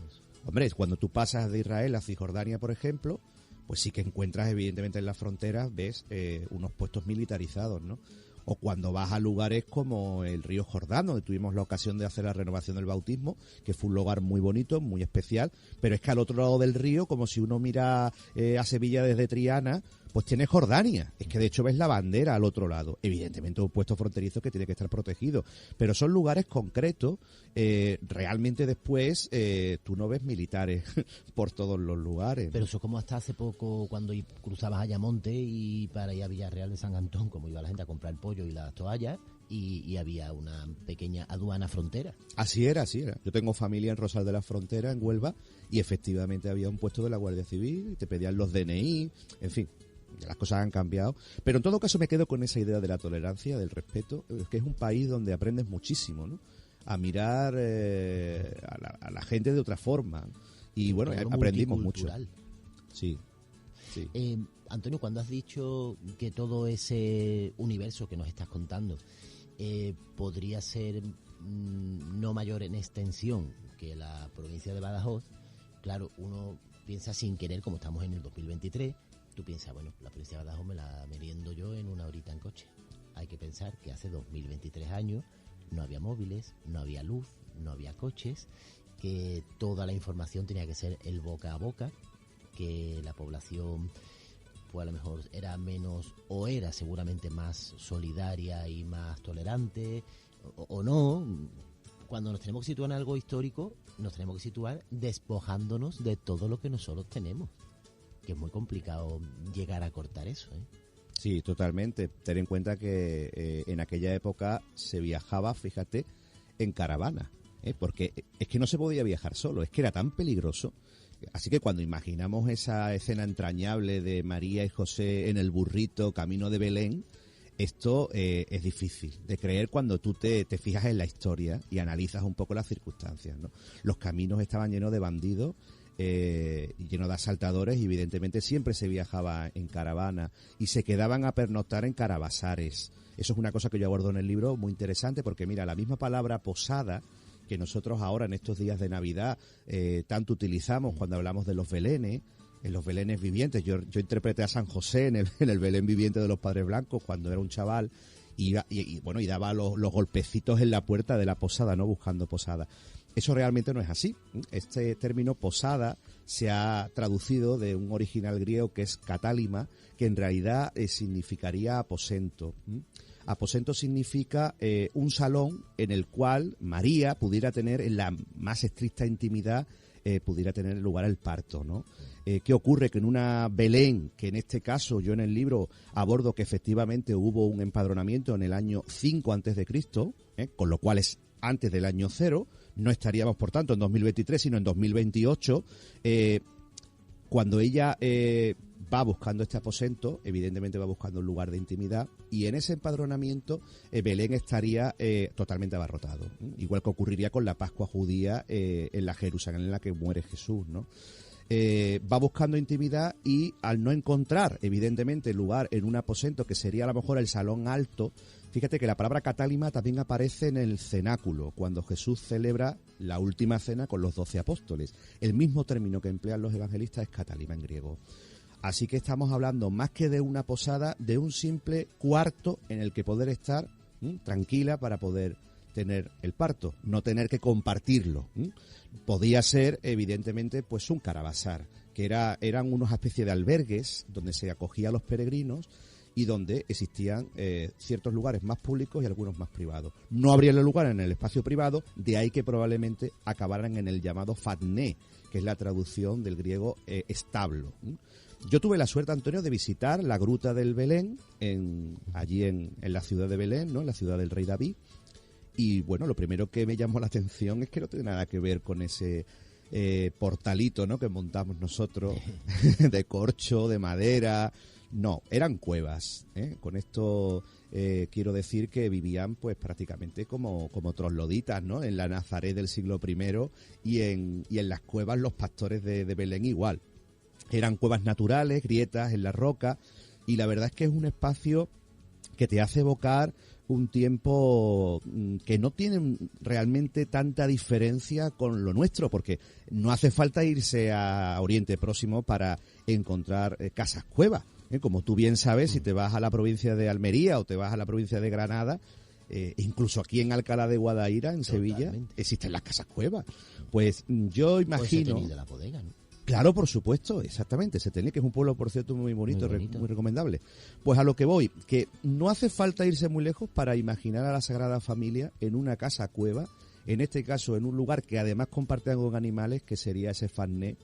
Hombre, cuando tú pasas de Israel a Cisjordania, por ejemplo, pues sí que encuentras, evidentemente, en las fronteras, ves unos puestos militarizados, ¿no? O cuando vas a lugares como el río Jordán, donde tuvimos la ocasión de hacer la renovación del bautismo, que fue un lugar muy bonito, muy especial, pero es que al otro lado del río, como si uno mira a Sevilla desde Triana, pues tiene Jordania. Es que de hecho ves la bandera al otro lado. Evidentemente un puesto fronterizo que tiene que estar protegido, pero son lugares concretos. Realmente después tú no ves militares por todos los lugares. Pero eso como hasta hace poco, cuando cruzabas Ayamonte y para ir a Villarreal de San Antón, como iba la gente a comprar el pollo y las toallas, y había una pequeña aduana frontera. Así era. Yo tengo familia en Rosal de la Frontera, en Huelva, y efectivamente había un puesto de la Guardia Civil, y te pedían los DNI, en fin. Las cosas han cambiado, pero en todo caso me quedo con esa idea de la tolerancia, del respeto, que es un país donde aprendes muchísimo, ¿no? A mirar a la gente de otra forma, y bueno, aprendimos mucho. Sí. Antonio, cuando has dicho que todo ese universo que nos estás contando podría ser no mayor en extensión que la provincia de Badajoz, claro, uno piensa sin querer, como estamos en el 2023, tú piensas, bueno, la provincia de Badajoz me la meriendo yo en una horita en coche. Hay que pensar que hace 2023 años no había móviles, no había luz, no había coches, que toda la información tenía que ser el boca a boca, que la población pues a lo mejor era menos, o era seguramente más solidaria y más tolerante, o no. Cuando nos tenemos que situar en algo histórico, nos tenemos que situar despojándonos de todo lo que nosotros tenemos, que es muy complicado llegar a cortar eso, ¿eh? Sí, totalmente. Ten en cuenta que en aquella época se viajaba, fíjate, en caravana, porque es que no se podía viajar solo, es que era tan peligroso. Así que cuando imaginamos esa escena entrañable de María y José en el burrito camino de Belén, esto es difícil de creer cuando tú te fijas en la historia y analizas un poco las circunstancias, ¿no? Los caminos estaban llenos de bandidos, lleno de asaltadores, y evidentemente siempre se viajaba en caravana y se quedaban a pernoctar en carabasares. Eso es una cosa que yo abordo en el libro, muy interesante, porque mira, la misma palabra posada que nosotros ahora en estos días de Navidad tanto utilizamos cuando hablamos de los belenes, en los belenes vivientes. Yo interpreté a San José en el Belén viviente de los Padres Blancos cuando era un chaval, y daba los golpecitos en la puerta de la posada, ¿no? Buscando posada. Eso realmente no es así. Este término posada se ha traducido de un original griego que es katálima, que en realidad significaría aposento. Aposento significa un salón en el cual María pudiera tener en la más estricta intimidad pudiera tener lugar el parto, ¿no? ¿Qué ocurre? Que en una Belén, que en este caso yo en el libro abordo que efectivamente hubo un empadronamiento en el año 5 a.C., con lo cual es antes del año 0, no estaríamos por tanto en 2023 sino en 2028, cuando ella va buscando este aposento, evidentemente va buscando un lugar de intimidad, y en ese empadronamiento Belén estaría totalmente abarrotado, igual que ocurriría con la Pascua judía en la Jerusalén en la que muere Jesús, ¿no? Va buscando intimidad y al no encontrar evidentemente lugar en un aposento que sería a lo mejor el salón alto, fíjate que la palabra catálima también aparece en el cenáculo, cuando Jesús celebra la última cena con los 12 apóstoles. El mismo término que emplean los evangelistas es catálima en griego. Así que estamos hablando más que de una posada, de un simple cuarto en el que poder estar tranquila para poder tener el parto, no tener que compartirlo. Podía ser, evidentemente, pues un caravasar, que eran unas especies de albergues donde se acogía a los peregrinos y donde existían ciertos lugares más públicos y algunos más privados. No habría lugar en el espacio privado, de ahí que probablemente acabaran en el llamado fatné, que es la traducción del griego establo. Yo tuve la suerte, Antonio, de visitar la Gruta del Belén, allí en la ciudad de Belén, ¿no? En la ciudad del rey David. Y bueno, lo primero que me llamó la atención es que no tiene nada que ver con ese portalito, ¿no? Que montamos nosotros, de corcho, de madera. No, eran cuevas, ¿eh? Con esto quiero decir que vivían pues prácticamente como trogloditas, ¿no? En la Nazaret del siglo I y en las cuevas los pastores de Belén igual. Eran cuevas naturales, grietas en la roca, y la verdad es que es un espacio que te hace evocar un tiempo que no tiene realmente tanta diferencia con lo nuestro, porque no hace falta irse a Oriente Próximo para encontrar casas cuevas. Como tú bien sabes, si te vas a la provincia de Almería o te vas a la provincia de Granada, incluso aquí en Alcalá de Guadaira, en Sevilla, existen las casas cuevas. Pues yo imagino... Pues la bodega, ¿no? Claro, por supuesto, exactamente. Setení, que es un pueblo, por cierto, muy bonito, muy recomendable. Pues a lo que voy, que no hace falta irse muy lejos para imaginar a la Sagrada Familia en una casa cueva, en este caso en un lugar que además comparte con animales, que sería ese fatné,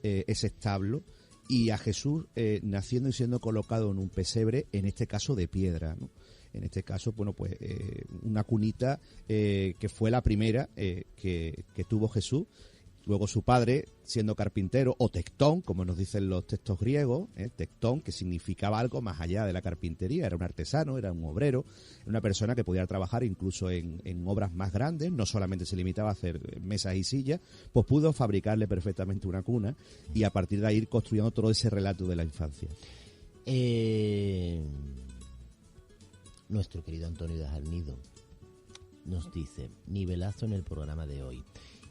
ese establo, y a Jesús naciendo y siendo colocado en un pesebre, en este caso de piedra, ¿no? En este caso, bueno, pues una cunita que fue la primera que tuvo Jesús. Luego su padre, siendo carpintero, o tectón, como nos dicen los textos griegos, tectón, que significaba algo más allá de la carpintería, era un artesano, era un obrero, una persona que podía trabajar incluso en obras más grandes, no solamente se limitaba a hacer mesas y sillas, pues pudo fabricarle perfectamente una cuna y a partir de ahí ir construyendo todo ese relato de la infancia. Nuestro querido Antonio de Jarnido nos dice: nivelazo en el programa de hoy.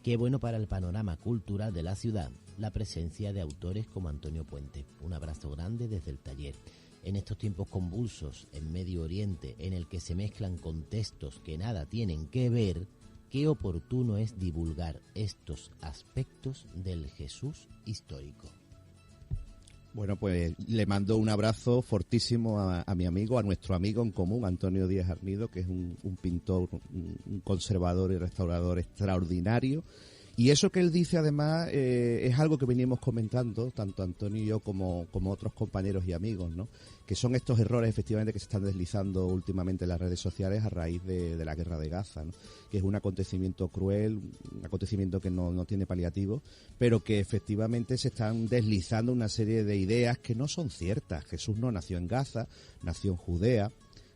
Qué bueno para el panorama cultural de la ciudad la presencia de autores como Antonio Puente. Un abrazo grande desde el taller. En estos tiempos convulsos en Medio Oriente, en el que se mezclan contextos que nada tienen que ver, qué oportuno es divulgar estos aspectos del Jesús histórico. Bueno, pues le mando un abrazo fortísimo a mi amigo, a nuestro amigo en común, Antonio Díaz Jarnido, que es un pintor, un conservador y restaurador extraordinario. Y eso que él dice, además, es algo que veníamos comentando, tanto Antonio y yo como otros compañeros y amigos, ¿no? Que son estos errores, efectivamente, que se están deslizando últimamente en las redes sociales a raíz de la guerra de Gaza, ¿no? Que es un acontecimiento cruel, un acontecimiento que no tiene paliativo, pero que efectivamente se están deslizando una serie de ideas que no son ciertas. Jesús no nació en Gaza, nació en Judea,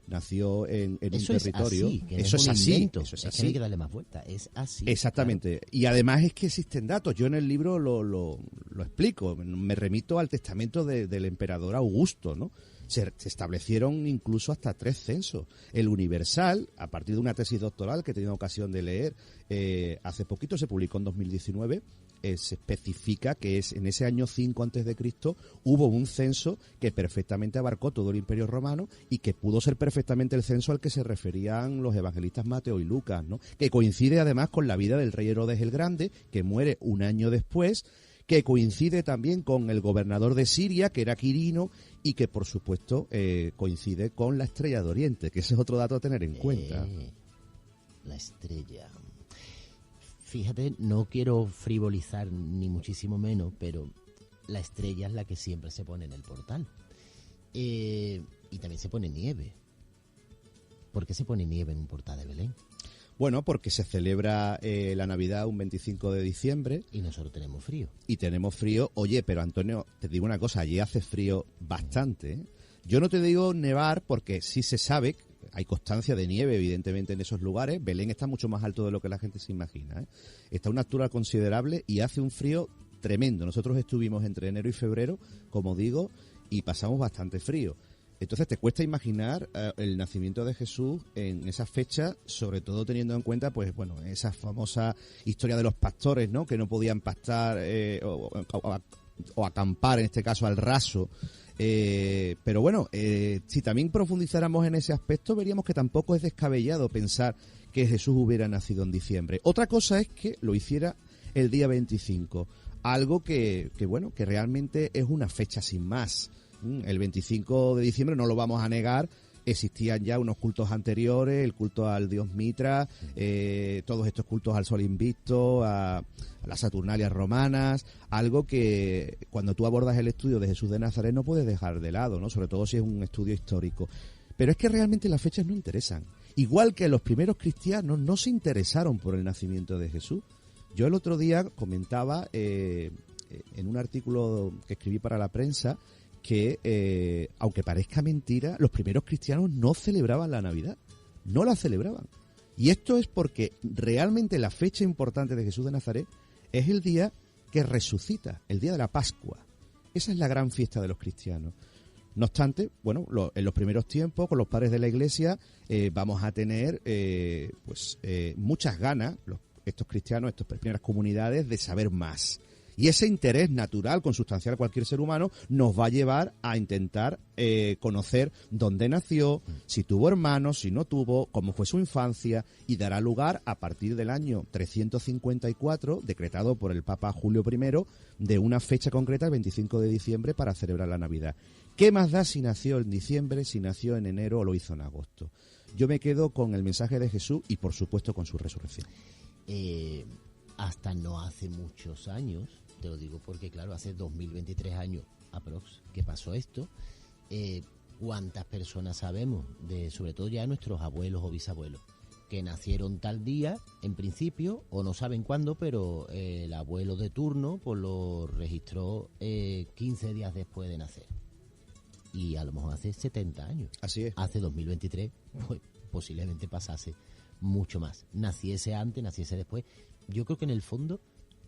nació en un territorio. Eso es así. Eso es así. No hay que darle más vuelta. Es así. Exactamente. Claro. Y además es que existen datos. Yo en el libro lo explico. Me remito al testamento del emperador Augusto, ¿no? Se establecieron incluso hasta 3 censos. El Universal, a partir de una tesis doctoral que he tenido ocasión de leer hace poquito, se publicó en 2019, se especifica que es en ese año 5 a.C. hubo un censo que perfectamente abarcó todo el Imperio Romano y que pudo ser perfectamente el censo al que se referían los evangelistas Mateo y Lucas, ¿no? Que coincide además con la vida del rey Herodes el Grande, que muere un año después, que coincide también con el gobernador de Siria, que era Quirino, y que por supuesto coincide con la Estrella de Oriente, que ese es otro dato a tener en cuenta. La estrella. fíjate, no quiero frivolizar ni muchísimo menos, pero la estrella es la que siempre se pone en el portal. Y también se pone nieve. ¿Por qué se pone nieve en un portal de Belén? Bueno, porque se celebra la Navidad un 25 de diciembre. Y nosotros tenemos frío. Y tenemos frío. Oye, pero Antonio, te digo una cosa, allí hace frío bastante, ¿eh? Yo no te digo nevar porque sí se sabe, hay constancia de nieve evidentemente en esos lugares. Belén está mucho más alto de lo que la gente se imagina, ¿eh? Está a una altura considerable y hace un frío tremendo. Nosotros estuvimos entre enero y febrero, como digo, y pasamos bastante frío. Entonces te cuesta imaginar el nacimiento de Jesús en esa fecha, sobre todo teniendo en cuenta, pues bueno, esa famosa historia de los pastores, ¿no? Que no podían pastar o acampar, en este caso, al raso. Pero bueno, si también profundizáramos en ese aspecto, veríamos que tampoco es descabellado pensar que Jesús hubiera nacido en diciembre. Otra cosa es que lo hiciera el día 25, algo que bueno, que realmente es una fecha sin más. El 25 de diciembre, no lo vamos a negar, existían ya unos cultos anteriores, el culto al dios Mitra, todos estos cultos al sol invicto, a las Saturnalias romanas, algo que cuando tú abordas el estudio de Jesús de Nazaret no puedes dejar de lado, ¿no? Sobre todo si es un estudio histórico. Pero es que realmente las fechas no interesan. Igual que los primeros cristianos no se interesaron por el nacimiento de Jesús. Yo el otro día comentaba en un artículo que escribí para la prensa que, aunque parezca mentira, los primeros cristianos no celebraban la Navidad, no la celebraban. Y esto es porque realmente la fecha importante de Jesús de Nazaret es el día que resucita, el día de la Pascua. Esa es la gran fiesta de los cristianos. No obstante, bueno, en los primeros tiempos, con los padres de la Iglesia, vamos a tener muchas ganas, estos cristianos, estas primeras comunidades, de saber más. Y ese interés natural, consustancial a cualquier ser humano, nos va a llevar a intentar conocer dónde nació, si tuvo hermanos, si no tuvo, cómo fue su infancia, y dará lugar a partir del año 354, decretado por el Papa Julio I, de una fecha concreta, el 25 de diciembre, para celebrar la Navidad. ¿Qué más da si nació en diciembre, si nació en enero o lo hizo en agosto? Yo me quedo con el mensaje de Jesús y, por supuesto, con su resurrección. Hasta no hace muchos años, te lo digo porque, claro, hace 2023 años aprox que pasó esto, ¿cuántas personas sabemos, sobre todo ya nuestros abuelos o bisabuelos, que nacieron tal día, en principio, o no saben cuándo, pero el abuelo de turno pues lo registró 15 días después de nacer? Y a lo mejor hace 70 años. Así es. Hace 2023, pues posiblemente pasase mucho más. Naciese antes, naciese después. Yo creo que en el fondo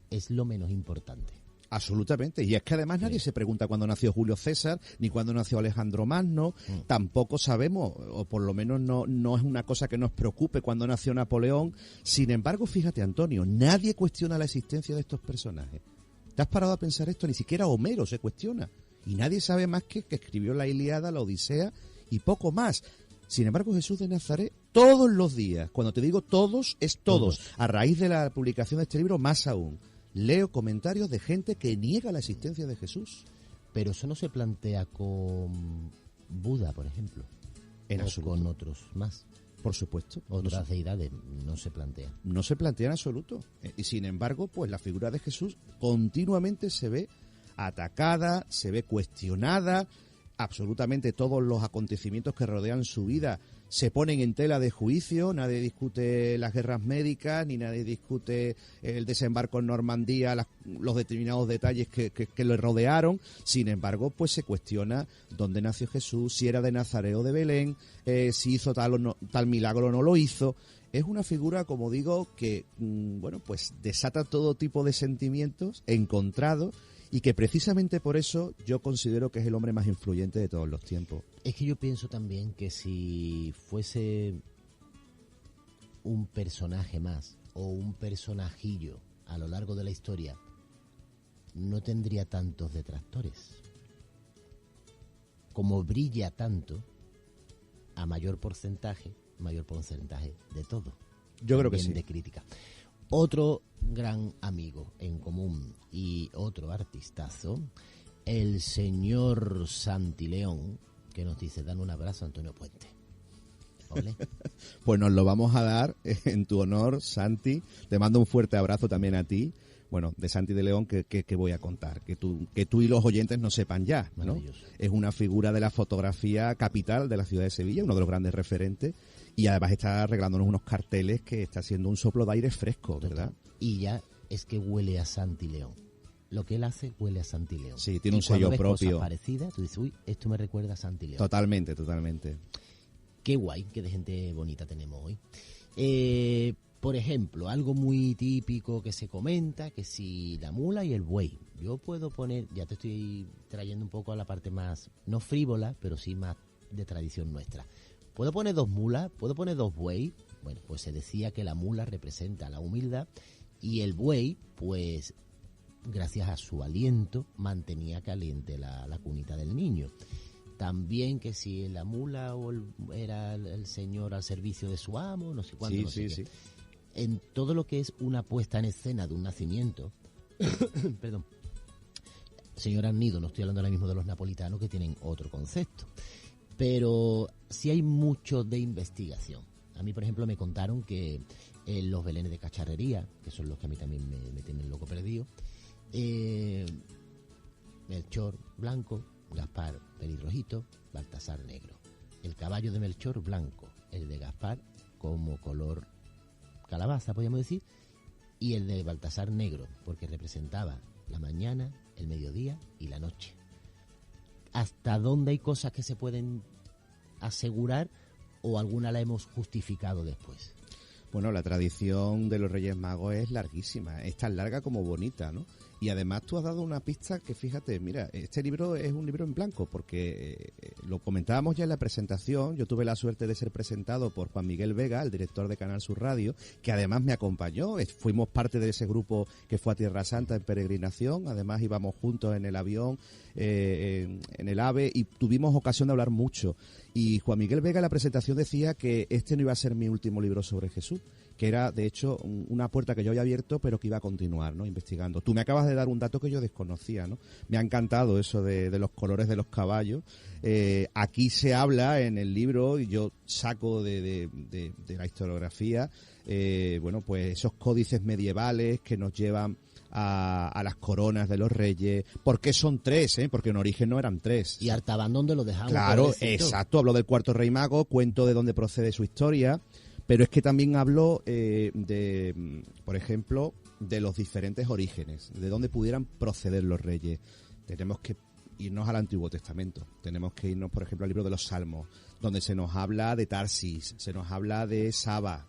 es lo menos importante. Absolutamente, y es que además nadie se pregunta cuándo nació Julio César, ni cuándo nació Alejandro Magno, tampoco sabemos, o por lo menos no es una cosa que nos preocupe cuándo nació Napoleón. Sin embargo, fíjate, Antonio, nadie cuestiona la existencia de estos personajes. ¿Te has parado a pensar esto? Ni siquiera Homero se cuestiona, y nadie sabe más que escribió la Ilíada, la Odisea y poco más. Sin embargo, Jesús de Nazaret, todos los días, cuando te digo todos, es todos. A raíz de la publicación de este libro, más aún, leo comentarios de gente que niega la existencia de Jesús. Pero eso no se plantea con Buda, por ejemplo, en absoluto. Con otros más. Por supuesto. Otras deidades no se plantean. No se plantea en absoluto. Y sin embargo, pues la figura de Jesús continuamente se ve atacada, se ve cuestionada. Absolutamente todos los acontecimientos que rodean su vida se ponen en tela de juicio. Nadie discute las guerras médicas, ni nadie discute el desembarco en Normandía, los determinados detalles que le rodearon. Sin embargo, pues se cuestiona dónde nació Jesús, si era de Nazaret o de Belén, si hizo tal milagro o no lo hizo. Es una figura, como digo, que pues desata todo tipo de sentimientos encontrados, y que precisamente por eso yo considero que es el hombre más influyente de todos los tiempos. Es que yo pienso también que si fuese un personaje más o un personajillo a lo largo de la historia, no tendría tantos detractores. Como brilla tanto, a mayor porcentaje de todo. Yo creo que sí. De crítica. Otro gran amigo en común y otro artistazo, el señor Santileón, que nos dice: dan un abrazo a Antonio Puente. Ole. Pues nos lo vamos a dar en tu honor, Santi. Te mando un fuerte abrazo también a ti. Bueno, de Santi de León, que voy a contar, que tú y los oyentes no sepan ya, ¿no? Es una figura de la fotografía capital de la ciudad de Sevilla, uno de los grandes referentes, y además está arreglándonos unos carteles que está haciendo un soplo de aire fresco, ¿verdad? Y ya es que huele a Santi León. Lo que él hace huele a Santi León. Sí, tiene un sello propio. Cosas parecidas, tú dices, uy, esto me recuerda a Santi León. Totalmente, totalmente. Qué guay, qué de gente bonita tenemos hoy. Por ejemplo, algo muy típico que se comenta, que si la mula y el buey. Yo puedo poner, ya te estoy trayendo un poco a la parte más, no frívola, pero sí más de tradición nuestra. ¿Puedo poner 2 mulas? ¿Puedo poner 2 buey? Bueno, pues se decía que la mula representa la humildad y el buey, pues, gracias a su aliento, mantenía caliente la cunita del niño. También que si la mula era el señor al servicio de su amo, no sé cuánto, no sé qué. En todo lo que es una puesta en escena de un nacimiento, perdón, señor Arnido, no estoy hablando ahora mismo de los napolitanos que tienen otro concepto, pero sí hay mucho de investigación. A mí, por ejemplo, me contaron que los belenes de cacharrería, que son los que a mí también me tienen loco perdido, Melchor blanco, Gaspar pelirrojito, Baltasar negro. El caballo de Melchor blanco, el de Gaspar como color calabaza, podríamos decir, y el de Baltasar negro, porque representaba la mañana, el mediodía y la noche. ¿Hasta dónde hay cosas que se pueden asegurar o alguna la hemos justificado después? Bueno, la tradición de los Reyes Magos es larguísima, es tan larga como bonita, ¿no? Y además tú has dado una pista que, fíjate, mira, este libro es un libro en blanco, porque lo comentábamos ya en la presentación. Yo tuve la suerte de ser presentado por Juan Miguel Vega, el director de Canal Sur Radio, que además me acompañó. Fuimos parte de ese grupo que fue a Tierra Santa en peregrinación, además íbamos juntos en el avión, en el AVE, y tuvimos ocasión de hablar mucho. Y Juan Miguel Vega en la presentación decía que este no iba a ser mi último libro sobre Jesús, que era, de hecho, una puerta que yo había abierto, pero que iba a continuar, ¿no?, investigando. Tú me acabas de dar un dato que yo desconocía, ¿no? Me ha encantado eso de los colores de los caballos. Aquí se habla en el libro, y yo saco de la historiografía, bueno, pues esos códices medievales que nos llevan a las coronas de los reyes. ¿Por qué son 3? Porque en origen no eran 3. ¿Y Artaban dónde lo dejamos? Claro, exacto. Hablo del cuarto rey mago, cuento de dónde procede su historia, pero es que también hablo por ejemplo, de los diferentes orígenes, de dónde pudieran proceder los reyes. Tenemos que irnos al Antiguo Testamento, tenemos que irnos, por ejemplo, al libro de los Salmos, donde se nos habla de Tarsis, se nos habla de Saba,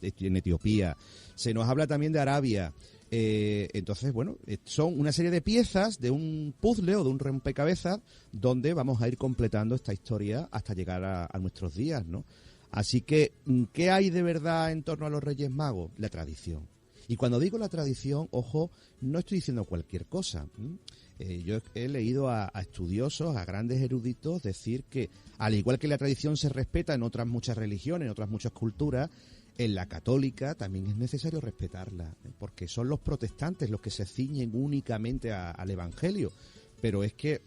en Etiopía, se nos habla también de Arabia. Entonces, bueno, son una serie de piezas de un puzzle o de un rompecabezas donde vamos a ir completando esta historia hasta llegar a nuestros días, ¿no? Así que, ¿qué hay de verdad en torno a los Reyes Magos? La tradición. Y cuando digo la tradición, ojo, no estoy diciendo cualquier cosa. Yo he leído a estudiosos, a grandes eruditos, decir que, al igual que la tradición se respeta en otras muchas religiones, en otras muchas culturas, en la católica también es necesario respetarla, porque son los protestantes los que se ciñen únicamente al Evangelio. Pero es que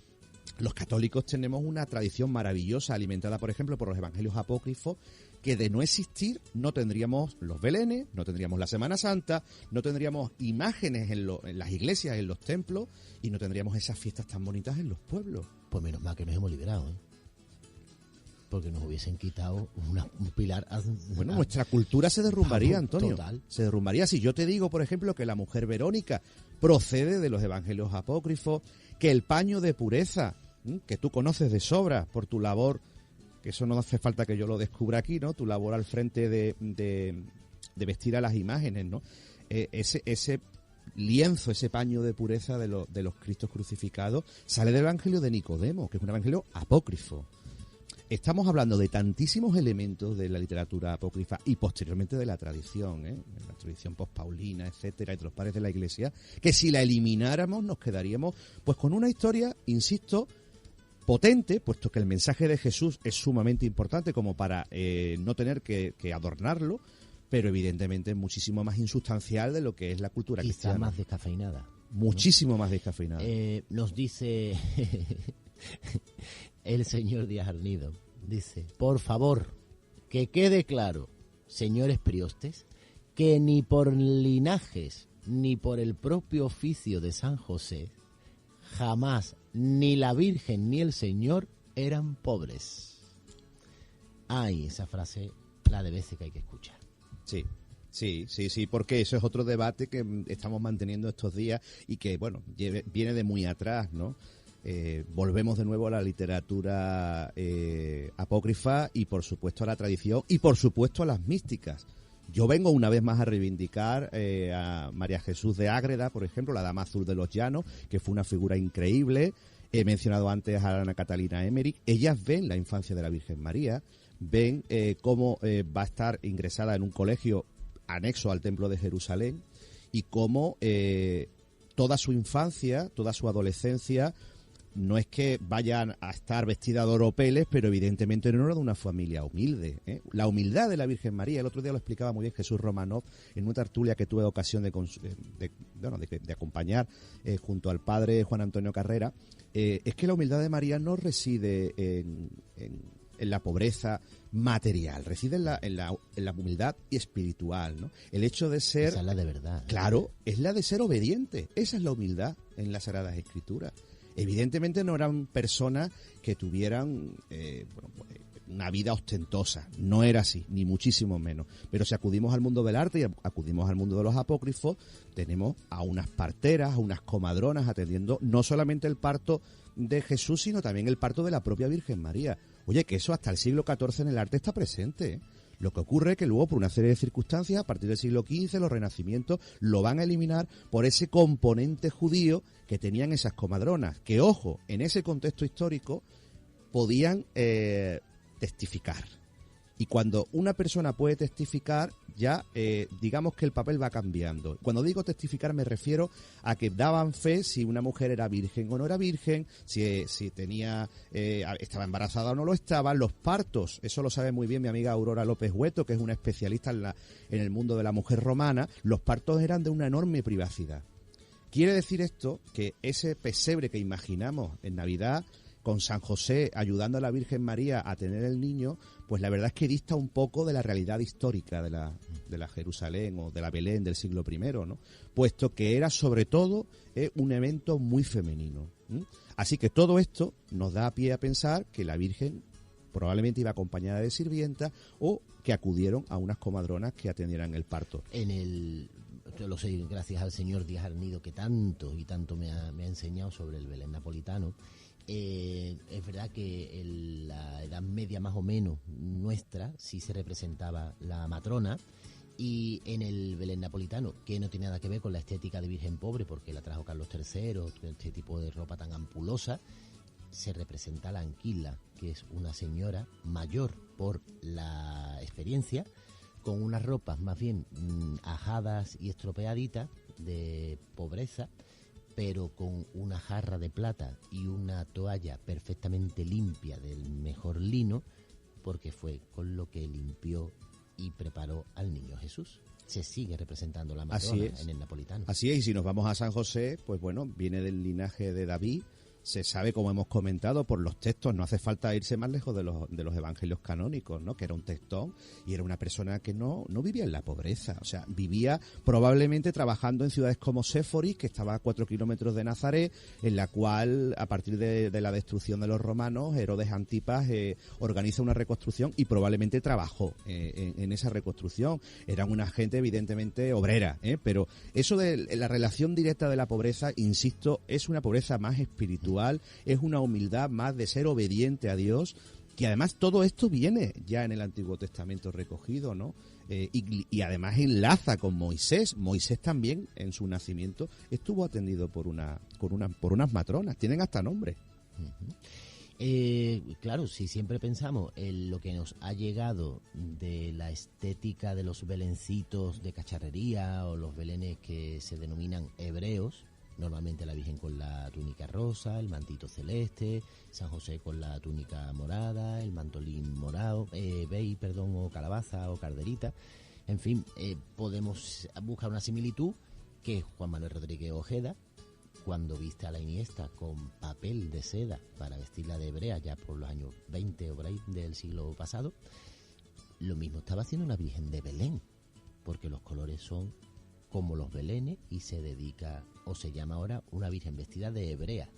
los católicos tenemos una tradición maravillosa, alimentada, por ejemplo, por los evangelios apócrifos, que de no existir no tendríamos los belenes, no tendríamos la Semana Santa, no tendríamos imágenes en las iglesias, en los templos, y no tendríamos esas fiestas tan bonitas en los pueblos. Pues menos mal que nos hemos liberado, porque nos hubiesen quitado un pilar. Bueno, nuestra cultura se derrumbaría, Antonio. Total. Se derrumbaría. Si yo te digo, por ejemplo, que la mujer Verónica procede de los evangelios apócrifos, que el paño de pureza, que tú conoces de sobra por tu labor, que eso no hace falta que yo lo descubra aquí, ¿no? Tu labor al frente de vestir a las imágenes, ¿no? Ese lienzo, ese paño de pureza de los Cristos crucificados, sale del evangelio de Nicodemo, que es un evangelio apócrifo. Estamos hablando de tantísimos elementos de la literatura apócrifa y posteriormente de la tradición, la tradición pospaulina, etcétera, y de los padres de la Iglesia, que si la elimináramos nos quedaríamos pues con una historia, insisto, potente, puesto que el mensaje de Jesús es sumamente importante como para no tener que adornarlo, pero evidentemente muchísimo más insustancial de lo que es la cultura cristiana. Quizá más descafeinada. Muchísimo más descafeinada. Nos dice el señor Díaz Arnido, dice, por favor, que quede claro, señores priostes, que ni por linajes ni por el propio oficio de San José, jamás ni la Virgen ni el Señor eran pobres. Ay, esa frase la de veces que hay que escuchar. Sí, porque eso es otro debate que estamos manteniendo estos días y que, bueno, viene de muy atrás, ¿no? Volvemos de nuevo a la literatura apócrifa y, por supuesto, a la tradición y, por supuesto, a las místicas. Yo vengo una vez más a reivindicar a María Jesús de Ágreda, por ejemplo, la Dama Azul de los Llanos, que fue una figura increíble. He mencionado antes a Ana Catalina Emmerich. Ellas ven la infancia de la Virgen María, ven cómo va a estar ingresada en un colegio anexo al Templo de Jerusalén y cómo toda su infancia, toda su adolescencia, no es que vayan a estar vestida de oropeles, pero evidentemente no era de una familia humilde, ¿eh? La humildad de la Virgen María, el otro día lo explicaba muy bien Jesús Romanov en una tertulia que tuve ocasión de acompañar junto al padre Juan Antonio Carrera, es que la humildad de María no reside en la pobreza material, reside en la humildad espiritual, ¿no? El hecho de ser... Esa es la de verdad. Claro, es la de ser obediente. Esa es la humildad en las Sagradas Escrituras. Evidentemente no eran personas que tuvieran una vida ostentosa, no era así, ni muchísimo menos. Pero si acudimos al mundo del arte y acudimos al mundo de los apócrifos, tenemos a unas parteras, a unas comadronas atendiendo no solamente el parto de Jesús, sino también el parto de la propia Virgen María. Oye, que eso hasta el siglo XIV en el arte está presente, ¿eh? Lo que ocurre es que luego, por una serie de circunstancias, a partir del siglo XV, los renacimientos lo van a eliminar por ese componente judío que tenían esas comadronas, que, ojo, en ese contexto histórico podían testificar. Y cuando una persona puede testificar, ya digamos que el papel va cambiando. Cuando digo testificar me refiero a que daban fe si una mujer era virgen o no era virgen, si tenía estaba embarazada o no lo estaba. Los partos, eso lo sabe muy bien mi amiga Aurora López Hueto, que es una especialista en el mundo de la mujer romana. Los partos eran de una enorme privacidad. Quiere decir esto que ese pesebre que imaginamos en Navidad, con San José ayudando a la Virgen María a tener el niño, pues la verdad es que dista un poco de la realidad histórica de la Jerusalén o de la Belén del siglo I, ¿no? Puesto que era sobre todo un evento muy femenino. Así que todo esto nos da pie a pensar que la Virgen probablemente iba acompañada de sirvientas o que acudieron a unas comadronas que atendieran el parto. Yo lo sé gracias al señor Díaz Arnido, que tanto y tanto me ha enseñado sobre el Belén napolitano. Es verdad que en la Edad Media más o menos nuestra sí se representaba la matrona, y en el Belén napolitano, que no tiene nada que ver con la estética de Virgen Pobre porque la trajo Carlos III, este tipo de ropa tan ampulosa, se representa a la Anquila, que es una señora mayor por la experiencia, con unas ropas más bien ajadas y estropeaditas de pobreza, pero con una jarra de plata y una toalla perfectamente limpia del mejor lino, porque fue con lo que limpió y preparó al niño Jesús. Se sigue representando la matrona en el napolitano. Así es, y si nos vamos a San José, pues bueno, viene del linaje de David. Se sabe, como hemos comentado, por los textos, no hace falta irse más lejos de los evangelios canónicos, ¿no? Que era un textón y era una persona que no vivía en la pobreza. O sea, vivía probablemente trabajando en ciudades como Séforis, que estaba a 4 kilómetros de Nazaret, en la cual, a partir de la destrucción de los romanos, Herodes Antipas organiza una reconstrucción y probablemente trabajó en esa reconstrucción. Eran una gente evidentemente obrera, pero eso de la relación directa de la pobreza, insisto, es una pobreza más espiritual. Es una humildad más de ser obediente a Dios, que además todo esto viene ya en el Antiguo Testamento recogido, ¿no? Y además enlaza con Moisés. Moisés también en su nacimiento estuvo atendido por unas matronas, tienen hasta nombre. Claro, si siempre pensamos en lo que nos ha llegado de la estética de los belencitos de cacharrería o los belenes que se denominan hebreos, normalmente la Virgen con la túnica rosa, el mantito celeste, San José con la túnica morada, el mantolín morado, o calabaza o carderita. En fin, podemos buscar una similitud que Juan Manuel Rodríguez Ojeda, cuando viste a la Iniesta con papel de seda para vestirla de hebrea ya por los años 20 o por ahí del siglo pasado, Lo mismo estaba haciendo una Virgen de Belén, porque los colores son como los belenes y se dedica, o se llama ahora, una Virgen vestida de hebrea,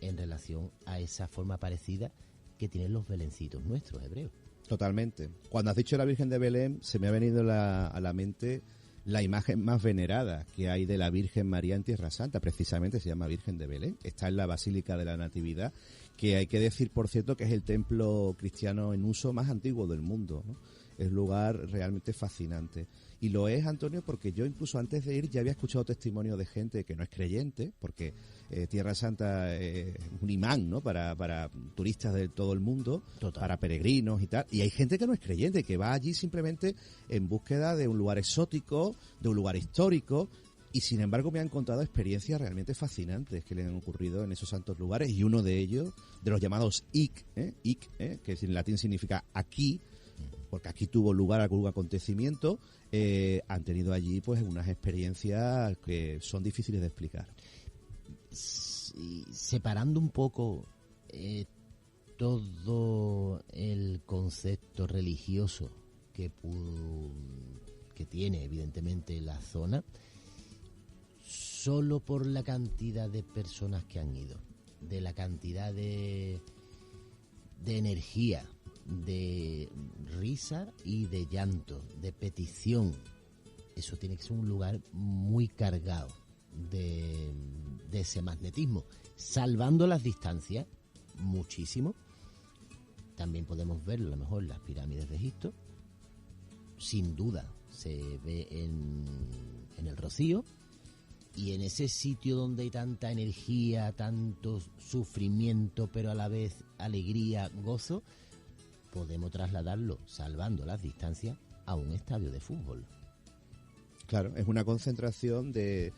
en relación a esa forma parecida que tienen los belencitos nuestros hebreos. Totalmente. Cuando has dicho la Virgen de Belén, se me ha venido a la mente la imagen más venerada que hay de la Virgen María en Tierra Santa, precisamente se llama Virgen de Belén. Está en la Basílica de la Natividad, que hay que decir, por cierto, que es el templo cristiano en uso más antiguo del mundo, ¿no? Es un lugar realmente fascinante. Y lo es, Antonio, porque yo incluso antes de ir ya había escuchado testimonios de gente que no es creyente, porque Tierra Santa es un imán, ¿no? Para turistas de todo el mundo, total, para peregrinos y tal. Y hay gente que no es creyente, que va allí simplemente en búsqueda de un lugar exótico, de un lugar histórico. Y sin embargo me han contado experiencias realmente fascinantes que le han ocurrido en esos santos lugares. Y uno de ellos, de los llamados que en latín significa aquí, porque aquí tuvo lugar algún acontecimiento, han tenido allí pues unas experiencias que son difíciles de explicar. Separando un poco todo el concepto religioso que tiene evidentemente la zona, solo por la cantidad de personas que han ido, de la cantidad de energía, de risa y de llanto, de petición, eso tiene que ser un lugar muy cargado de ese magnetismo, salvando las distancias muchísimo. También podemos ver a lo mejor las pirámides de Egipto, sin duda se ve en el Rocío, y en ese sitio donde hay tanta energía, tanto sufrimiento, pero a la vez alegría, gozo, podemos trasladarlo, salvando las distancias, a un estadio de fútbol. Claro, es una concentración de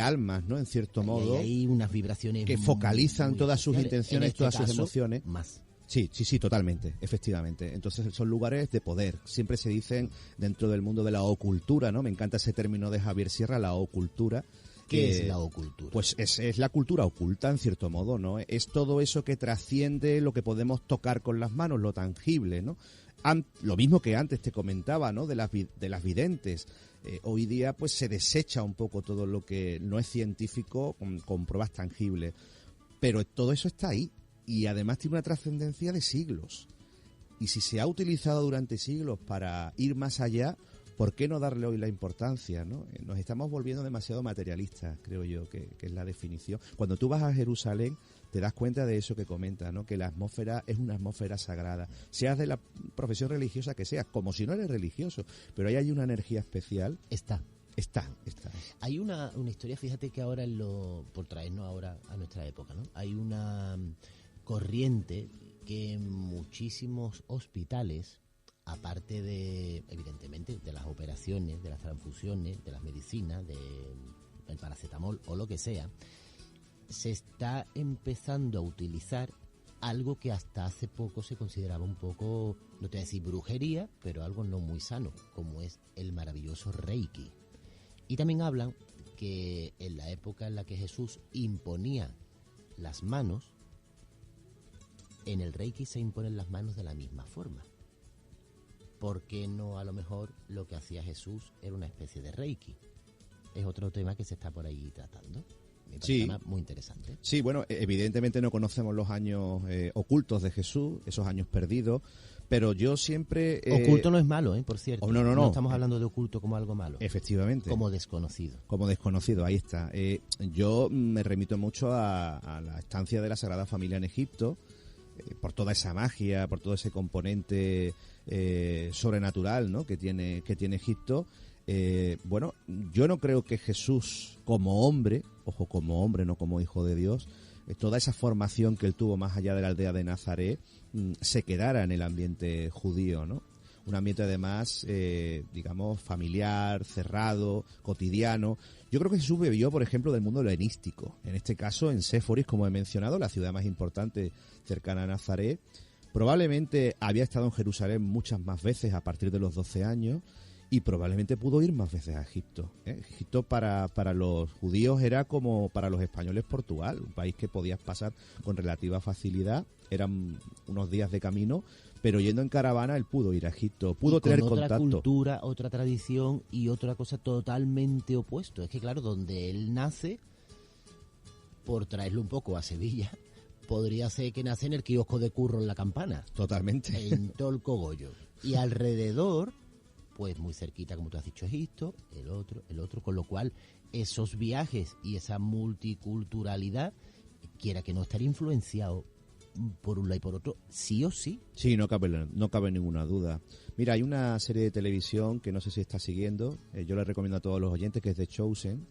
almas, ¿no? En cierto modo. Hay unas vibraciones que focalizan muy todas sus intenciones, todas sus emociones. Más. Sí, totalmente, efectivamente. Entonces son lugares de poder. Siempre se dicen dentro del mundo de la ocultura, ¿no? Me encanta ese término de Javier Sierra, la ocultura. ¿Qué es la ocultura? Pues es la cultura oculta, en cierto modo, ¿no? Es todo eso que trasciende lo que podemos tocar con las manos, lo tangible, ¿no? Lo mismo que antes te comentaba, ¿no? De las videntes. Hoy día, pues se desecha un poco todo lo que no es científico con pruebas tangibles. Pero todo eso está ahí. Y además tiene una trascendencia de siglos. Y si se ha utilizado durante siglos para ir más allá, ¿por qué no darle hoy la importancia, ¿no? Nos estamos volviendo demasiado materialistas, creo yo, que es la definición. Cuando tú vas a Jerusalén, te das cuenta de eso que comenta, ¿no? Que la atmósfera es una atmósfera sagrada. Seas de la profesión religiosa que seas, como si no eres religioso, pero ahí hay una energía especial. Está. Hay una historia, fíjate que ahora, por traernos ahora a nuestra época, ¿no? Hay una corriente que en muchísimos hospitales, aparte de, evidentemente, de las operaciones, de las transfusiones, de las medicinas, del paracetamol o lo que sea, se está empezando a utilizar algo que hasta hace poco se consideraba un poco, no te voy a decir brujería, pero algo no muy sano, como es el maravilloso Reiki. Y también hablan que en la época en la que Jesús imponía las manos, en el Reiki se imponen las manos de la misma forma. ¿Por qué no a lo mejor lo que hacía Jesús era una especie de Reiki? Es otro tema que se está por ahí tratando. Me parece muy interesante. Sí, bueno, evidentemente no conocemos los años ocultos de Jesús, esos años perdidos, pero yo siempre... Oculto no es malo, por cierto. No. No estamos hablando de oculto como algo malo. Efectivamente. Como desconocido. Como desconocido, ahí está. Yo me remito mucho a la estancia de la Sagrada Familia en Egipto, por toda esa magia, por todo ese componente sobrenatural, ¿no? que tiene Egipto. Bueno, yo no creo que Jesús como hombre, ojo, como hombre, no como hijo de Dios, toda esa formación que él tuvo más allá de la aldea de Nazaret, se quedara en el ambiente judío, ¿no? Un ambiente además, digamos, familiar, cerrado, cotidiano. Yo creo que Jesús bebió, por ejemplo, del mundo helenístico. En este caso, en Séforis, como he mencionado, la ciudad más importante cercana a Nazaret. Probablemente había estado en Jerusalén muchas más veces a partir de los 12 años y probablemente pudo ir más veces a Egipto. Egipto para los judíos era como para los españoles Portugal, un país que podías pasar con relativa facilidad eran unos días de camino, pero yendo en caravana él pudo ir a Egipto, pudo tener contacto. Otra cultura, otra tradición y otra cosa totalmente opuesto. Es que claro, donde él nace, por traerlo un poco a Sevilla, podría ser que nace en el kiosco de Curro en La Campana. Totalmente. En todo el cogollo. Y alrededor, pues muy cerquita, como tú has dicho, Egipto, el otro, con lo cual esos viajes y esa multiculturalidad, quiera que no, estaría influenciado por un lado y por otro, sí o sí. Sí, no cabe ninguna duda. Mira, hay una serie de televisión que no sé si está siguiendo, yo la recomiendo a todos los oyentes, que es The Chosen.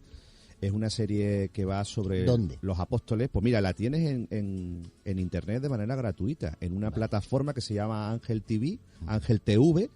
Es una serie que va sobre los apóstoles. Pues mira, la tienes en internet de manera gratuita, en una plataforma que se llama Ángel TV, Ángel TV.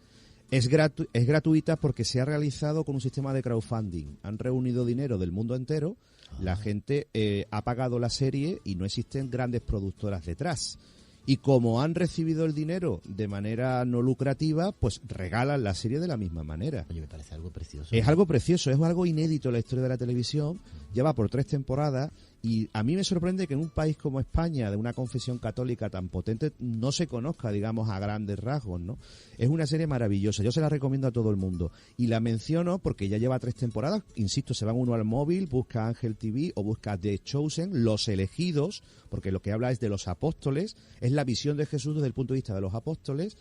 Es gratuita porque se ha realizado con un sistema de crowdfunding. Han reunido dinero del mundo entero, la gente ha pagado la serie y no existen grandes productoras detrás. Y como han recibido el dinero de manera no lucrativa, pues regalan la serie de la misma manera. Oye, me parece algo precioso. Es algo precioso, es algo inédito en la historia de la televisión. Lleva por 3 temporadas y a mí me sorprende que en un país como España, de una confesión católica tan potente, no se conozca, digamos, a grandes rasgos, ¿no? Es una serie maravillosa, yo se la recomiendo a todo el mundo. Y la menciono porque ya lleva 3 temporadas, insisto, se van uno al móvil, busca Ángel TV o busca The Chosen, Los Elegidos, porque lo que habla es de los apóstoles, es la visión de Jesús desde el punto de vista de los apóstoles.